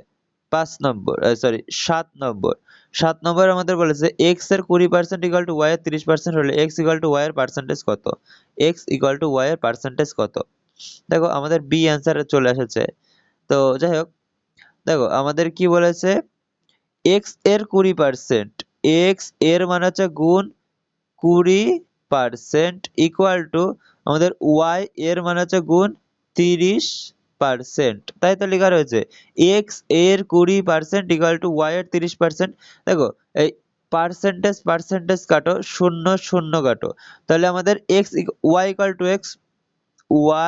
5 নম্বর, সরি 7 নম্বর। 7 নম্বরে আমাদের বলেছে x এর 20% ইকুয়াল টু y এর 30% হলে x ইকুয়াল টু y এর পার্সেন্টেজ কত? x ইকুয়াল টু y এর পার্সেন্টেজ কত? দেখো আমাদের বি অ্যান্সার চলে এসেছে। তো যাই হোক, দেখো আমাদের কি বলেছে, x এর 20%, x এর মানে হচ্ছে গুণ 20% ইকুয়াল টু আমাদের y এর মানে হচ্ছে গুণ 30%, তাই তো লেখা রয়েছে x এর 20% ইকুয়াল টু y এর 30%। দেখো এই পার্সেন্টেজ পার্সেন্টেজ কাটো, শূন্য শূন্য কাটো, তাহলে আমাদের y equal to x,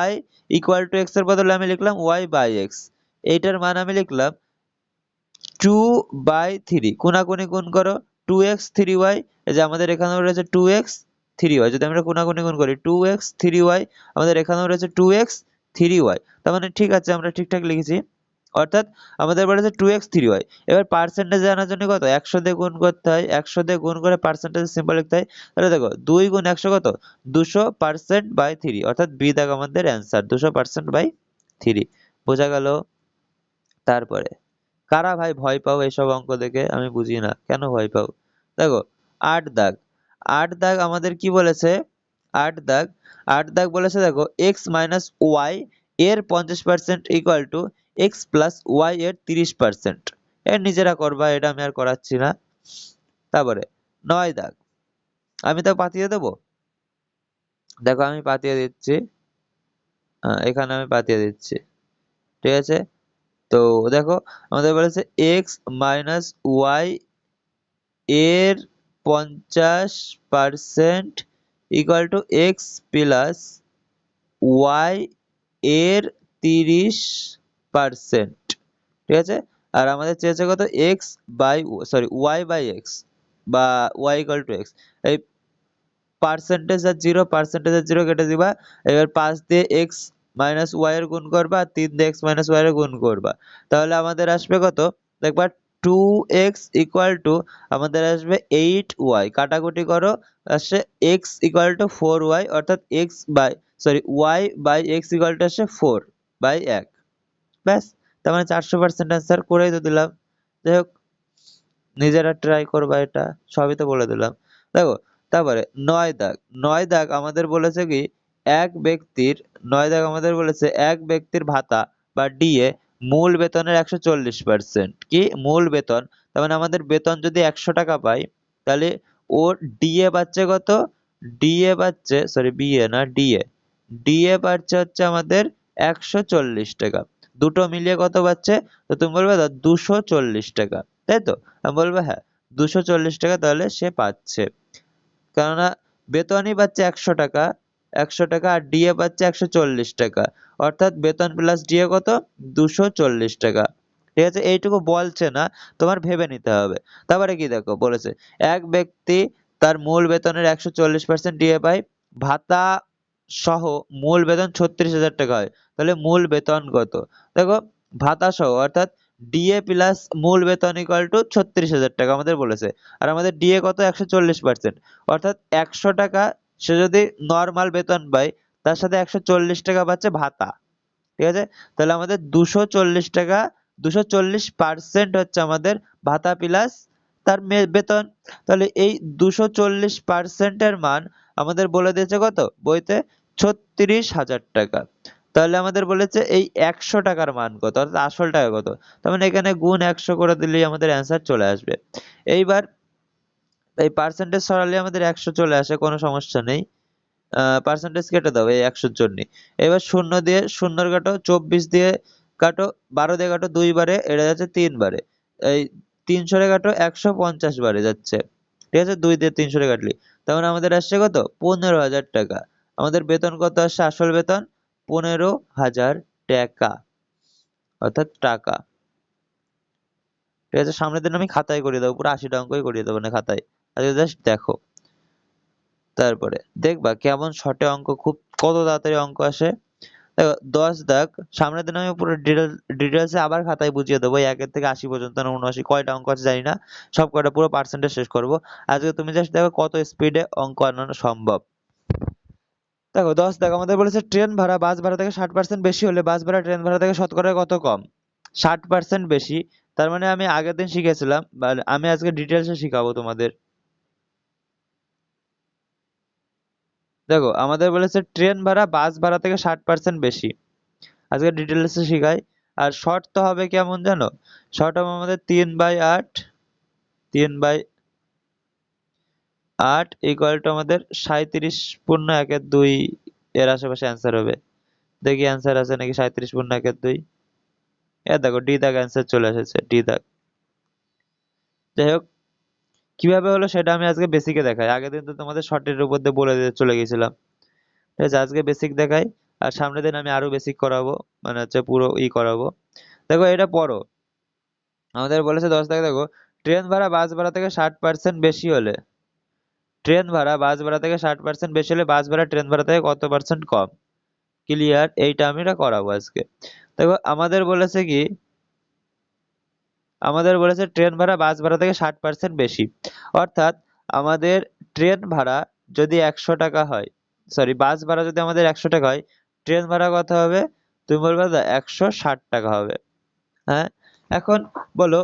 y equal to x এর বদলে আমি লিখলাম y বাই x। এইটার মান আমি লিখলাম 2/3। কোনাকুনি গুণ করো, 2x 3y। এই যে আমাদের এখানেও রয়েছে 2x 3y। যদি আমরা কোনাকুনি গুণ করি 2x 3y, আমাদের এখানেও রয়েছে 2x 3y। তার মানে ঠিক আছে, আমরা ঠিকঠাক লিখেছি। অর্থাৎ আমাদের বলেছে 2x 3y। এবার পার্সেন্টেজ জানার জন্য কত? 100 দিয়ে গুণ করতে হয়। 100 দিয়ে গুণ করে পার্সেন্টেজ সিম্বল লিখতে হয়। তাহলে দেখো 2 গুণ 100 কত? 200%/3। অর্থাৎ বি দাগ আমাদের অ্যান্সার 200%/3। বোঝা গেল? তারপরে কারা ভাই ভয় পাও এসব অঙ্ক দেখে? আমি বুঝি না কেন ভয় পাও। দেখো 8 দাগ। 8 দাগ আমাদের কি বলেছে? 8 দাগ, 8 দাগ বলেছে দেখো x মাইনাস ওয়াই এর 50% equal to x plus y এর 30%। এর নিজেরা করবা, এটা আমি আর করাচ্ছি না। তারপরে 9 দাগ, আমি তো পাঠিয়ে দেবো। দেখো আমি পাঠিয়ে দিচ্ছি, এখানে আমি পাঠিয়ে দিচ্ছি, ঠিক আছে? তো দেখো আমাদের বলেছে x মাইনাস ওয়াই এর 50% equal to x plus y এর 30%, ঠিক আছে? আর আমাদের চেয়েছে কত? x by sorry y by x বা y ইকুয়াল টু x। এই পার্সেন্টেজ আর জিরো কেটে দিবা। এবার 5 দিয়ে x মাইনাস ওয়াই এর গুণ করবা, আর 3 দিয়ে x মাইনাস ওয়াই এর গুণ করবা। তাহলে আমাদের আসবে কত? দেখবা 2x ইকুয়াল টু আমাদের আসবে 8y। কাটাকুটি করো, আসছে x ইকুয়াল টু 4y, অর্থাৎ x by sorry y by x equal to আসছে 4/1। ব্যাস, তার মানে 400% অ্যান্সার করেই তো দিলাম। যাই হোক, নিজেরা ট্রাই করবা, এটা সবই তো বলে দিলাম। দেখো তারপরে 9 দাগ। 9 দাগ আমাদের বলেছে কি, এক ব্যক্তির 9 দাগ আমাদের বলেছে এক ব্যক্তির ভাতা বা ডিএ মূল বেতনের 140%। কি? মূল বেতন। তার মানে আমাদের বেতন যদি 100 টাকা পাই, তাহলে ওর ডিএ পাচ্ছে কত? ডিএ পাচ্ছে, সরি বিএ না ডিএ, ডিএ পাচ্ছে হচ্ছে আমাদের 140 টাকা। দুটো মিলিয়ে কত পাচ্ছে? তো তুমি বলবে 240 টাকা, তাই তো? আমি বলবো হ্যাঁ 240 টাকা তাহলে সে পাচ্ছে। কেননা বেতনই পাচ্ছে 100 টাকা, 100 টাকা, আর ডিএ পাচ্ছে 140 টাকা। অর্থাৎ বেতন প্লাস ডিএ কত? 240 টাকা। ঠিক আছে? এইটুকু বলছে না, তোমার ভেবে নিতে হবে। তারপরে কি দেখো বলেছে, এক ব্যক্তি তার মূল বেতনের 140% ডিএ পায়, ভাতা সহ মূল বেতন 36,000 টাকা হয়। তাহলে মূল বেতন কত? দেখো ভাতা সহ অর্থাৎ ডিএ প্লাস মূল বেতন ইকুয়াল টু 36,000 টাকা আমাদের বলেছে। আর আমাদের ডিএ কত? 140%, অর্থাৎ 100 টাকা সে যদি নর্মাল বেতন পায়, তার সাথে 140 টাকা পাচ্ছে ভাতা। ঠিক আছে? তাহলে আমাদের 240 টাকা, 240% হচ্ছে আমাদের ভাতা প্লাস তার বেতন। তাহলে এই 240% এর মান আমাদের বলে দিয়েছে কত বইতে? 36,000 টাকা। তাহলে আমাদের বলেছে এই 100 টাকার মান কত, অর্থাৎ আসল টাকা কত। তার মানে এখানে গুণ 100 করে দিলেই আমাদের অ্যান্সার চলে আসবে। এইবার এই পার্সেন্টেজ সরালে আমাদের 100 চলে আসে, কোনো সমস্যা নেই। পার্সেন্টেজ কেটে দাও এই 100 এর জন্য। এবার শূন্য দিয়ে শূন্যর কাটো, 24 দিয়ে কাটো, 12 দিয়ে কাটো 2 বারে, এটা যাচ্ছে 3 বারে। এই 300 রে কাটো 150 বারে যাচ্ছে। ঠিক আছে? 2 দিয়ে 300 রে কাটলি, তার মানে আমাদের আসছে কত? 15,000 টাকা। আমাদের বেতন কত আসছে? আসল বেতন 15,000 টাকা। অর্থাৎ টাকা। ঠিক আছে, সামনের দিন আমি খাতায় করিয়ে দেবো, পুরো 80টা অঙ্কই করিয়ে দেবো না খাতায়। আজকে জাস্ট দেখো, তারপরে দেখবা কেমন শর্টে অঙ্ক, খুব কত তাড়াতাড়ি অঙ্ক আসে। দেখো 10 দাগ, সামনের দিন আমি পুরো ডিটেলসে আবার খাতায় বুঝিয়ে দেবো, 1 থেকে 80 পর্যন্ত না 79 কয়টা অঙ্ক আছে জানি না, সব কয়টা পুরো পার্সেন্টেজ শেষ করবো। আজকে তুমি জাস্ট দেখো কত স্পিডে অঙ্ক আনানো সম্ভব। দেখো 10 দাগ আমাদের বলেছে ট্রেন ভাড়া বাস ভাড়া থেকে 60% বেশি হলে বাস ভাড়া ট্রেন ভাড়া থেকে শতকরা কত কম। 60% বেশি, তার মানে আমি আগের দিন শিখেছিলাম, বা আমি আজকে ডিটেলসে শিখাবো তোমাদের। দেখো আমাদের বলেছে ট্রেন ভাড়া বাস ভাড়া থেকে 60% বেশি, আজকে ডিটেলসে শিখাই। আর শর্ট তো হবে কেমন জানো, শর্ট হবে আমাদের 3/8, 3/8 ইকুয়াল টু আমাদের 37.2 এর আশেপাশে অ্যান্সার হবে। দেখি অ্যান্সার আছে নাকি 37.2। এ দেখো ডি দাগ অ্যান্সার চলে এসেছে, ডি দাগ। যাই হোক, কিভাবে হলো সেটা আমি আজকে বেসিকে দেখাই, আগের দিন তো তোমাদের শর্টের উপর দিয়ে বলে দিয়ে চলে গেছিলাম। ঠিক আছে, আজকে বেসিক দেখাই, আর সামনের দিন আমি আরো বেসিক করাবো, মানে হচ্ছে পুরো করাবো। দেখো এটা পড়ো, আমাদের বলেছে 10 টাকা। দেখো ট্রেন ভাড়া বাস ভাড়া থেকে 60% বেশি হলে, ট্রেন ভাড়া বাস ভাড়া থেকে 60% বেশি হলে বাস ভাড়া ট্রেন ভাড়া থেকে কত পার্সেন্ট কম। ক্লিয়ার, এইটা আমি এটা করাবো আজকে। দেখো আমাদের বলেছে কি, আমাদের বলেছে ট্রেন ভাড়া বাস ভাড়া থেকে 60% বেশি, অর্থাৎ আমাদের ট্রেন ভাড়া যদি 100 টাকা হয়, সরি বাস ভাড়া যদি আমাদের 100 টাকা হয়, ট্রেন ভাড়া কত হবে, তুমি বলবে দাদা 160 টাকা হবে। হ্যাঁ, এখন বলো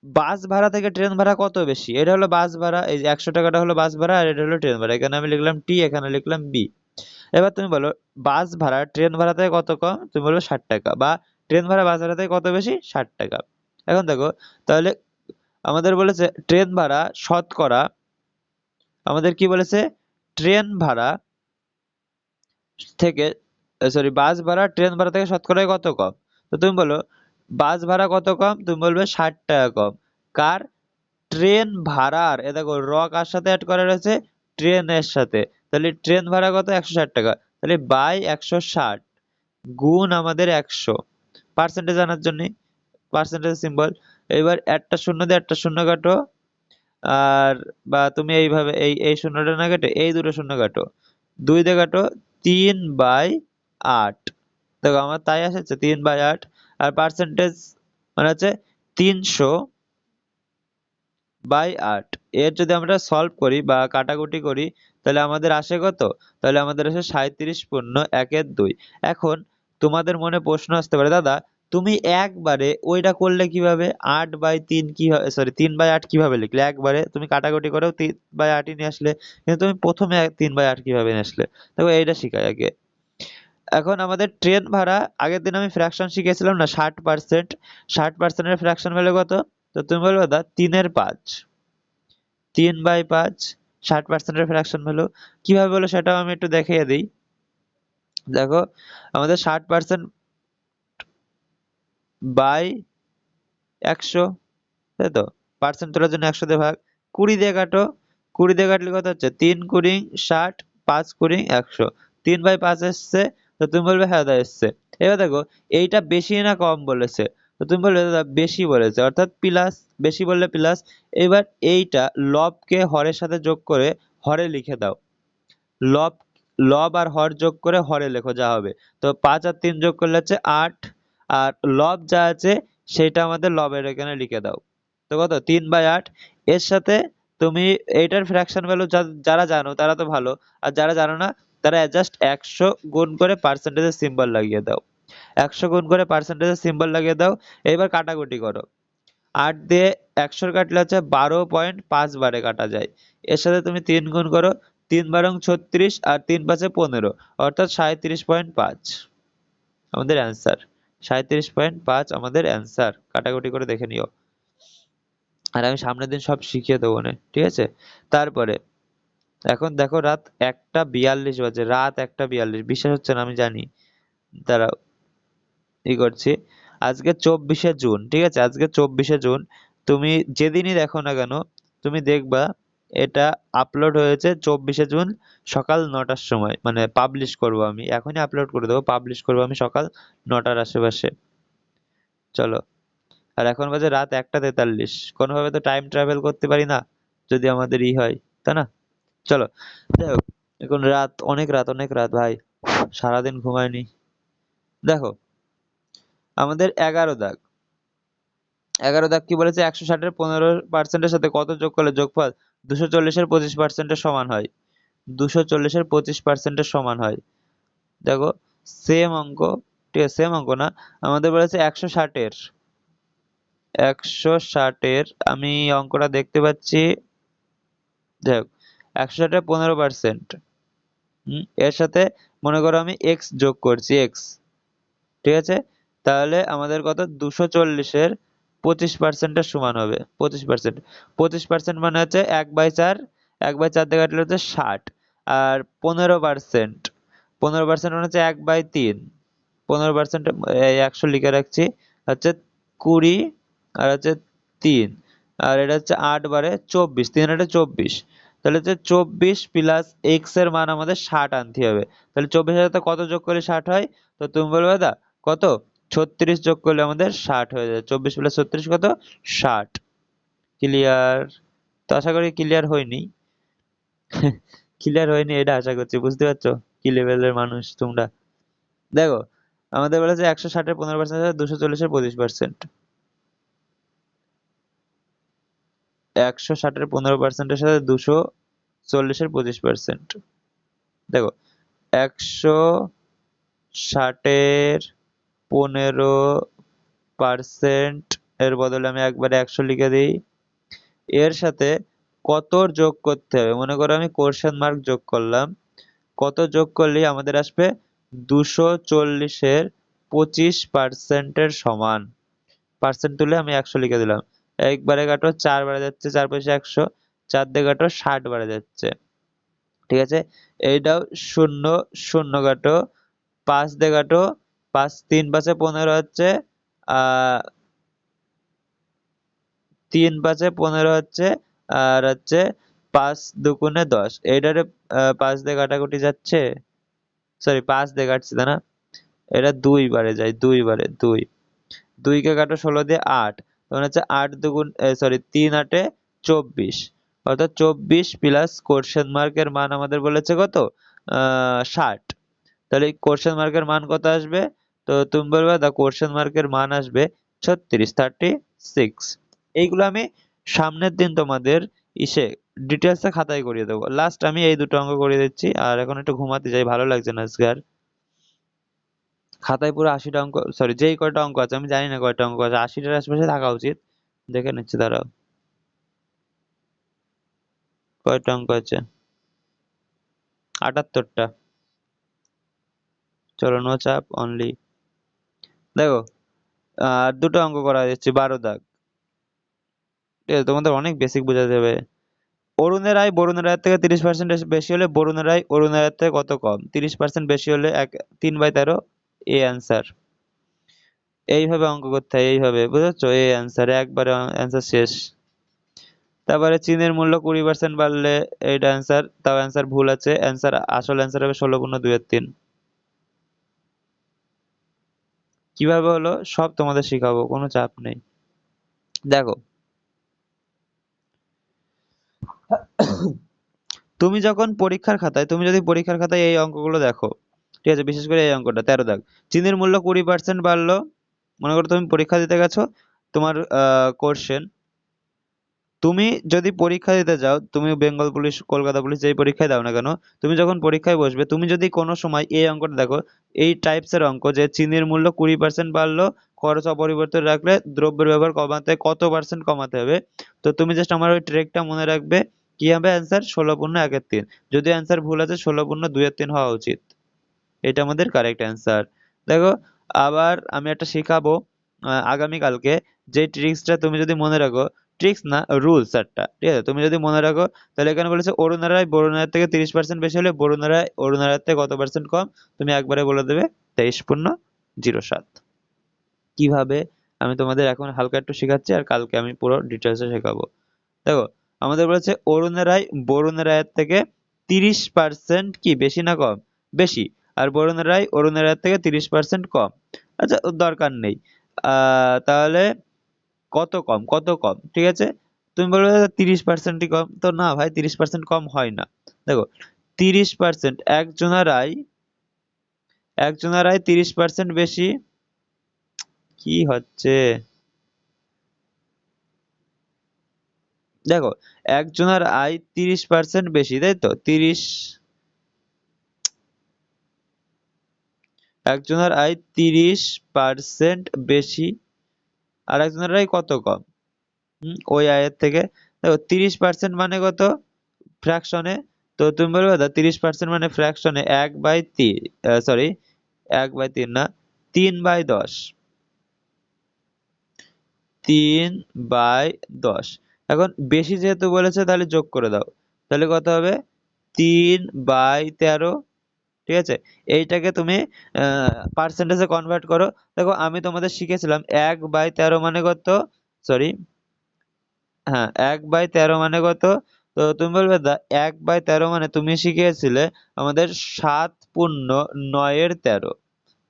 বাস ভাড়া থেকে ট্রেন ভাড়া কত বেশি। এটা হলো বাস ভাড়া, এই যে 100 টাকাটা হলো বাস ভাড়া, আর এটা হলো ট্রেন ভাড়া। এখানে আমি লিখলাম টি, এখানে লিখলাম বি। এবার তুমি বলো বাস ভাড়া ট্রেন ভাড়া থেকে কত কম, তুমি বলবে 60 টাকা, বা ট্রেন ভাড়া বাস ভাড়া থেকে কত বেশি, 60 টাকা। এখন দেখো তাহলে আমাদের বলেছে ট্রেন ভাড়া শতকরা, আমাদের কি বলেছে, ট্রেন ভাড়া থেকে, সরি বাস ভাড়া ট্রেন ভাড়া থেকে শতকরা কত কম। তো তুমি বলো বাস ভাড়া কত কম, তুমি বলবে 60 টাকা কম। কার, ট্রেন ভাড়ার। এ দেখো র কার সাথে অ্যাড করা রয়েছে, ট্রেনের সাথে। তাহলে ট্রেন ভাড়া কত, 160 টাকা, তাহলে বাই 160 গুণ আমাদের 100, পার্সেন্টেজ আনার জন্য পার্সেন্টেজ সিম্বল। এবার একটা শূন্য দিয়ে একটা শূন্য কাটো, আর বা তুমি এইভাবে এই এই শূন্যটা না কেটে এই দুটো শূন্য কাটো, 2 দিয়ে কাটো, 3/8। দেখো আমার তাই আসছে 3/8। আর পার্সেন্টেজ মানে হচ্ছে 300/8। এর যদি আমরা সলভ করি বা কাটাকুটি করি, তাহলে আমাদের আসে কত, তাহলে আমাদের আসে 37.2। এখন তোমাদের মনে প্রশ্ন আসতে পারে, দাদা তুমি একবারে ওইটা করলে কিভাবে, 8/3 কিভাবে, সরি 3/8 কিভাবে লিখলে, একবারে তুমি কাটাকুটি করেও 3/8 নিয়ে আসলে, কিন্তু তুমি প্রথমে 3/8 কিভাবে নিয়ে আসলে। দেখো এইটা শিখাই আগে। এখন আমাদের ট্রেন ভাড়া, আগের দিন আমি ফ্র্যাকশন শিখেছিলাম না, 60%, 60%-এর ফ্র্যাকশন ভ্যালু কত, তো তুমি বলবে দাদা 3/5, 3/5 60%-এর ফ্র্যাকশন ভ্যালু। কিভাবে বলো সেটাও আমি একটু দেখিয়ে দিই। দেখো আমাদের 60% বাই 100, তাই তো, পার্সেন্ট তোলার জন্য 100 দিয়ে ভাগ, 20 দিয়ে কাটো, 20 দিয়ে কাটলে কত হচ্ছে, 3×60, 5×100, 3/5 এসছে। তো তুমি বলবে হ্যাঁ দাদা এসছে। এবার দেখো এইটা বেশি না কম বলেছে, তো তুমি বলবে দাদা বেশি বলেছে, অর্থাৎ প্লাস, বেশি বললে প্লাস। এবার এইটা লবকে হরের সাথে যোগ করে হরে লিখে দাও, লব, লব আর হর যোগ করে হরে লেখো যা হবে। তো 5 আর 3 যোগ করলে হচ্ছে 8, আর লব যা আছে সেটা আমাদের লবের এখানে লিখে দাও। তো কত, 3/8। এর সাথে তুমি এইটার ফ্র্যাকশন ভ্যালু যারা জানো তারা তো ভালো, আর যারা জানো না তারা জাস্ট 100 গুণ করে পার্সেন্টেজের সিম্বল লাগিয়ে দাও, 100 গুণ করে পার্সেন্টেজের সিম্বল লাগিয়ে দাও। এবার কাটাকুটি করো, 8 দিয়ে 100 কাটলে হচ্ছে 12.5 বারে কাটা যায়। এর সাথে তুমি 3 গুণ করো, 3 বারং 36 আর 3×5 15, অর্থাৎ 37.5 আমাদের অ্যান্সার। 37.5 আমাদের অ্যান্সার, কাটাকুটি করে দেখে নিও। আর আমি সামনের দিন সব শিখিয়ে দেবো না, ঠিক আছে। তারপরে এখন দেখো রাত 1:42 বাজে, রাত 1:42, বিশ্বাস হচ্ছে না আমি জানি, দাঁড়াও করছি। আজকে 24শে জুন, ঠিক আছে, আজকে 24শে জুন। তুমি যেদিনই দেখো না কেন তুমি দেখবা এটা আপলোড হয়েছে 24শে জুন সকাল 9টার সময়, মানে পাবলিশ করব আমি এখনই, আপলোড করে দেবো, পাবলিশ করবো আমি সকাল 9টার আশেপাশে। চলো, আর এখন বাজে রাত 1:43, কোনোভাবে তো টাইম ট্রাভেল করতে পারি না যদি আমাদের হয়, তাই না? চলো, যাই হোক, এখন অনেক রাত ভাই, সারাদিন ঘুমায়নি। দেখো, আমাদের 11 দাগ, 11 দাগ কি বলেছে, 160-এর 15%-এর সাথে কত যোগ করলে যোগফল 240-এর 25%-এর সমান হয়? 240-এর 25%-এর সমান হয়। দেখো, সেম অঙ্ক, ঠিক আছে, সেম অঙ্ক না, আমাদের বলেছে 160-এর, 160-এর আমি অঙ্কটা দেখতে পাচ্ছি। যাই হোক, 160-এর 15%, এর সাথে মনে করো আমি এক্স যোগ করছি, এক্স, ঠিক আছে, তাহলে আমাদের কত, 240-এর 25%-এর সমান হবে 25%। 25% মানে হচ্ছে 1/4, 1/4 দিয়ে কাটলে হচ্ছে 60, আর 15%, 15% মানে হচ্ছে 1/3, 15%, 100 লিখে রাখছি, হচ্ছে 20, আর হচ্ছে 3, আর এটা হচ্ছে 8 বারে 24, 3 8-24, তাহলে হচ্ছে 24 প্লাস এক্স এর মান আমাদের 60 আনতে হবে। তাহলে 24-এর সাথে কত যোগ করলে 60 হয়? তো তুমি বলবে দাদা কত, 36 যোগ করলে আমাদের 60 হয়ে যায়, 24 প্লাস 36 কত, 60। ক্লিয়ার? তো আশা করি ক্লিয়ার হয়নি। ক্লিয়ার হয়নি এটা আশা করছি, বুঝতে পারছো কি লেভেলের মানুষ তোমরা। দেখো, আমাদের বলেছে 160-এর 15% সাথে 240-এর 25%, 160-এর 15%-এর সাথে 240-এর 25%। দেখো, 160-এর 15% এর বদলে আমি একবারে 100 লিখে দিই, এর সাথে কত যোগ করতে হবে, মনে করো আমি কোশ্চেন মার্ক যোগ করলাম, কত যোগ করলে আমাদের আসবে 240-এর 25%-এর সমান। পার্সেন্ট তুলে আমি 100 লিখে দিলাম, একবারে কাটো, 4 বারে যাচ্ছে, 4 5 100, 4 দিয়ে কাটো, 60 বারে যাচ্ছে, ঠিক আছে। এইটাও শূন্য, শূন্য কাটো, 5 দিয়ে কাটো, 5 3 5 15 হচ্ছে, আহ 3 5 15 হচ্ছে, আর হচ্ছে 5 2 10, এইটারে 5 দিয়ে কাটাকুটি যাচ্ছে, সরি 5 দিয়ে কাটছি তা না, এটা 2 বারে যায়, 2 বারে 2, 2 কে কাটো 16 দিয়ে 8, তখন হচ্ছে 8 2 সরি 3 8 24, অর্থাৎ 24 প্লাস কোশ্চেন মার্কের মান আমাদের বলেছে কত, 60। তাহলে এই কোশ্চেন মার্কের মান কত আসবে? তো তুমি বলবে দা কোশ্চেন মার্কের মান আসবে 36, 36। এইগুলো আমি সামনের দিন তোমাদের ইসে ডিটেলসে খাতায় করিয়ে দেবো। লাস্ট আমি এই দুটো অঙ্ক করিয়ে দিচ্ছি, আর এখন একটু ঘুমাতে যাই, ভালো লাগছে না আজকে আর। খাতায় পুরো 80টা অঙ্ক, সরি যেই কয়টা অঙ্ক আছে, আমি জানি না কয়টা অঙ্ক আছে, 80টার আশেপাশে থাকা উচিত, দেখে নিচ্ছি দাঁড়াও কয়টা অঙ্ক আছে, 78টা। চলো, নো চাপ অনলি। দেখো, দুটো অঙ্ক করা যাচ্ছে, 12 দাগ, ঠিক আছে, তোমাদের অনেক বেসিক বোঝাতে হবে। অরুণের আয় বরুণের আয়ের থেকে 30% বেশি হলে বরুণের আয় অরুণের আয়ের থেকে কত কম? 30% বেশি হলে 3/13, এ অ্যান্সার। এইভাবে অঙ্ক করতে হয়, এইভাবে, বুঝেছো, এই অ্যান্সার, একবারে অ্যান্সার শেষ। তারপরে চীনের মূল্য 20% বাড়লে, এইটা অ্যান্সার, তাও অ্যান্সার ভুল আছে, অ্যান্সার, আসল অ্যান্সার হবে 16×2-3। কিভাবে হলো সব তোমাদের শিখাবো, কোনো চাপ নেই। দেখো, তুমি যদি পরীক্ষার খাতায় এই অঙ্কগুলো দেখো, ঠিক আছে, বিশেষ করে এই অঙ্কটা 13 দাগ, চীনের মূল্য 20% বাড়লো, মনে করো তুমি পরীক্ষা দিতে গেছো, তোমার কোশ্চেন, তুমি যদি পরীক্ষা দিতে যাও, তুমি বেঙ্গল পুলিশ, কলকাতা পুলিশ, যেই পরীক্ষায় দাও না কেন, তুমি যখন পরীক্ষায় বসবে, তুমি যদি কোনো সময় এই অঙ্কটা দেখো, এই টাইপসের অঙ্ক, যে চিনির মূল্য 20% বাড়লো, খরচ অপরিবর্তিত রাখলে দ্রব্যের ব্যবহার কমাতে কত পার্সেন্ট কমাতে হবে, তো তুমি জাস্ট আমার ওই ট্রেকটা মনে রাখবে, কি হবে অ্যান্সার, 16×1-3। যদি অ্যান্সার ভুল আছে, 16×2-3 হওয়া উচিত, এটা আমাদের কারেক্ট অ্যান্সার। দেখো, আবার আমি একটা শিখাবো আগামীকালকে, যে ট্রিক্সটা তুমি যদি মনে রাখো, ট্রিক্স না, রুলস একটা, ঠিক আছে, তুমি যদি মনে রাখো, তাহলে এখানে বলেছে অরুণের আয় বরুণের আয়ের থেকে 30% বেশি হলে বরুণের আয় অরুণের আয়ের থেকে কত পার্সেন্ট কম, তুমি একবারে বলে দেবে 23.07। কিভাবে, আমি তোমাদের এখন হালকা একটু শেখাচ্ছি, আর কালকে আমি পুরো ডিটেলসে শেখাবো। দেখো, আমাদের বলেছে অরুণের আয় বরুণের আয়ের থেকে 30% কি বেশি না কম, বেশি, আর বরুণের আয় অরুণের আয়ের থেকে 30% কম। আচ্ছা, ওর দরকার নেই, তাহলে কত কম, ঠিক আছে? তুমি বলবে দাদা 30%ই কম, তো না ভাই 30% কম হয় না। দেখো 30% একজনের আয় 30% বেশি, কি হচ্ছে? দেখো একজনের আয় 30% বেশি, তাই তো? একজনের আয় 30% বেশি আর একজনের আয় কত কম? ওই আয়ের থেকে। দেখো 30% মানে কত ফ্র্যাকশনে? তো তুমি বলবে দাদা 30% মানে ফ্র্যাকশনে 1/3, সরি 1/3 না, 3/10, 3/10। এখন বেশি যেহেতু বলেছে তাহলে যোগ করে দাও, তাহলে কত হবে? 3/13। ঠিক আছে, এইটাকে তুমি পার্সেন্টেজে কনভার্ট করো। দেখো আমি তোমাদের শিখেছিলাম 1/13 মানে কত, সরি, হ্যাঁ 1/13 মানে কত? তো তুমি বলবে দা 1/13 মানে তুমি শিখিয়েছিলে আমাদের 7×9 = 13।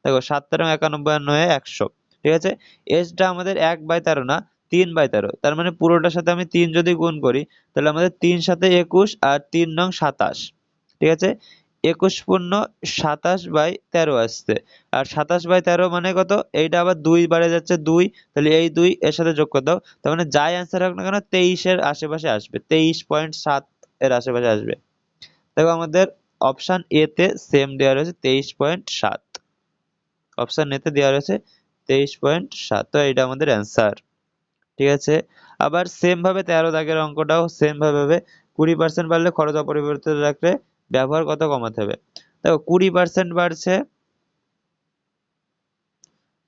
দেখো 7×13 = 91 আর 9 100। ঠিক আছে, এজটা আমাদের 1/13 না, 3/13। তার মানে পুরোটার সাথে আমি 3 যদি গুণ করি তাহলে আমাদের 3 সাথে 21 আর 3 নং 27। ঠিক আছে, 21×27/13 আসছে। আর 27/13 মানে কত? এইটা আবার 2 বারে যাচ্ছে 2, তাহলে এই 2 এর সাথে যোগ করে দাও। তার মানে যাই অ্যান্সার হোক না কেন 23 এর আশেপাশে আসবে, 23.7 এর আশেপাশে আসবে। দেখো আমাদের অপশন এ তে সেম দেওয়া রয়েছে 23.7, অপশন এ তে দেওয়া রয়েছে 23.7, তো এটা আমাদের অ্যান্সার। ঠিক আছে, আবার সেম ভাবে 13 দাগের অঙ্কটাও সেম ভাবে হবে। 20% বাড়লে খরচ অপরিবর্তিত রাখলে ব্যবহার কত কমাতে হবে? দেখো 20% বাড়ছে,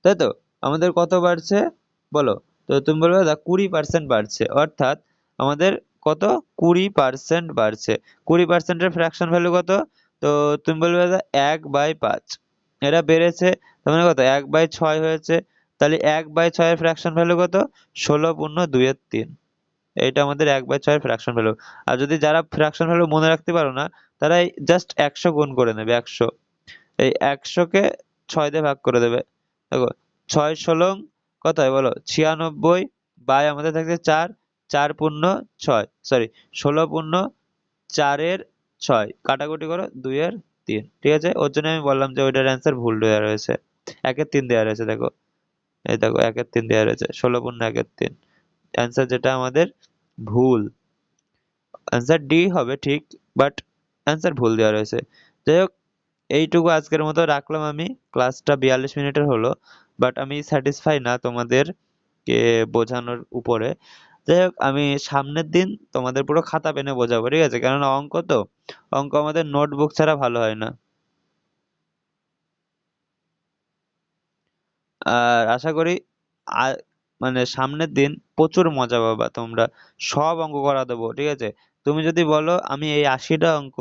তাই তো? আমাদের কত বাড়ছে বলো? তো তুমি বলবে দাদা 20% বাড়ছে, অর্থাৎ আমাদের কত? 20% বাড়ছে। 20% এর ফ্র্যাকশন ভ্যালু কত? তো তুমি বলবে দাদা 1/5। এটা বেড়েছে, তার মানে কত? 1/6 হয়েছে। তাহলে 1/6 এর ফ্র্যাকশন ভ্যালু কত? 16×2 = 3। এইটা আমাদের 1/6 এর ফ্র্যাকশন ভ্যালু। আর যদি যারা ফ্র্যাকশন ভ্যালু মনে রাখতে পারো না, তারা জাস্ট 100 গুণ করে নেবে, 100। এই 100 কে 6 দিয়ে ভাগ করে দেবে। দেখো 6 ষোলং কত হয় বলো? 96, বাই আমাদের থাকছে 4, 4×6, সরি 16×4 = 6, কাটাকুটি করো 2-3। ঠিক আছে, ওর জন্য আমি বললাম যে ওইটার অ্যান্সার ভুল দেওয়া রয়েছে। 1/3 দেওয়া রয়েছে, দেখো এই দেখো 1/3 দেওয়া রয়েছে, 16×1/3 অ্যান্সার, যেটা আমাদের ভুল। অ্যান্সার ডি হবে ঠিক, বাট অ্যান্সার ভুল দেওয়া রয়েছে। যাই হোক, এইটুকু আজকের মতো রাখলাম আমি। ক্লাসটা 42 মিনিটের হলো, বাট আমি স্যাটিসফাই না তোমাদেরকে বোঝানোর উপরে। যাই হোক, আমি সামনের দিন তোমাদের পুরো খাতা পেনে বোঝাবো, ঠিক আছে? কেননা অঙ্ক তো, অঙ্ক আমাদের নোটবুক ছাড়া ভালো হয় না। আর আশা করি আ- মানে সামনের দিন প্রচুর মজা পাবা তোমরা। সব অঙ্ক করা দেবো, ঠিক আছে? তুমি যদি বলো আমি এই 80টা অঙ্ক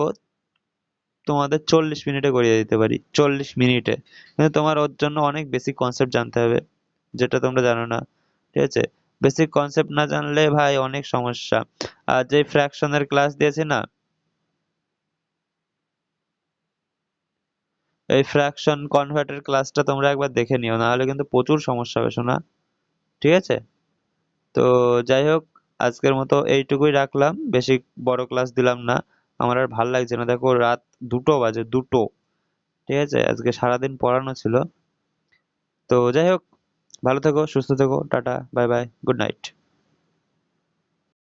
তোমাদের 40 মিনিটে করিয়ে দিতে পারি, 40 মিনিটে। কিন্তু তোমার ওর জন্য অনেক বেসিক কনসেপ্ট জানতে হবে, যেটা তোমরা জানো না। ঠিক আছে, বেসিক কনসেপ্ট না জানলে ভাই অনেক সমস্যা। আর যে ফ্র্যাকশনের ক্লাস দিয়েছি না, এই ফ্র্যাকশন কনভার্টের ক্লাসটা তোমরা একবার দেখে নিও, না হলে কিন্তু প্রচুর সমস্যা হবে শোনা। ঠিক আছে, তো যাই হোক, আজকের মতো এইটুকুই রাখলাম, বেশি বড় ক্লাস দিলাম না। আমার আর ভাল লাগছে না, দেখো রাত 2টো বাজে, 2টো। ঠিক আছে, আজকে সারাদিন পড়ানো ছিল। তো যাই হোক, ভালো থেকো, সুস্থ থেকো, tata, bye bye, good night.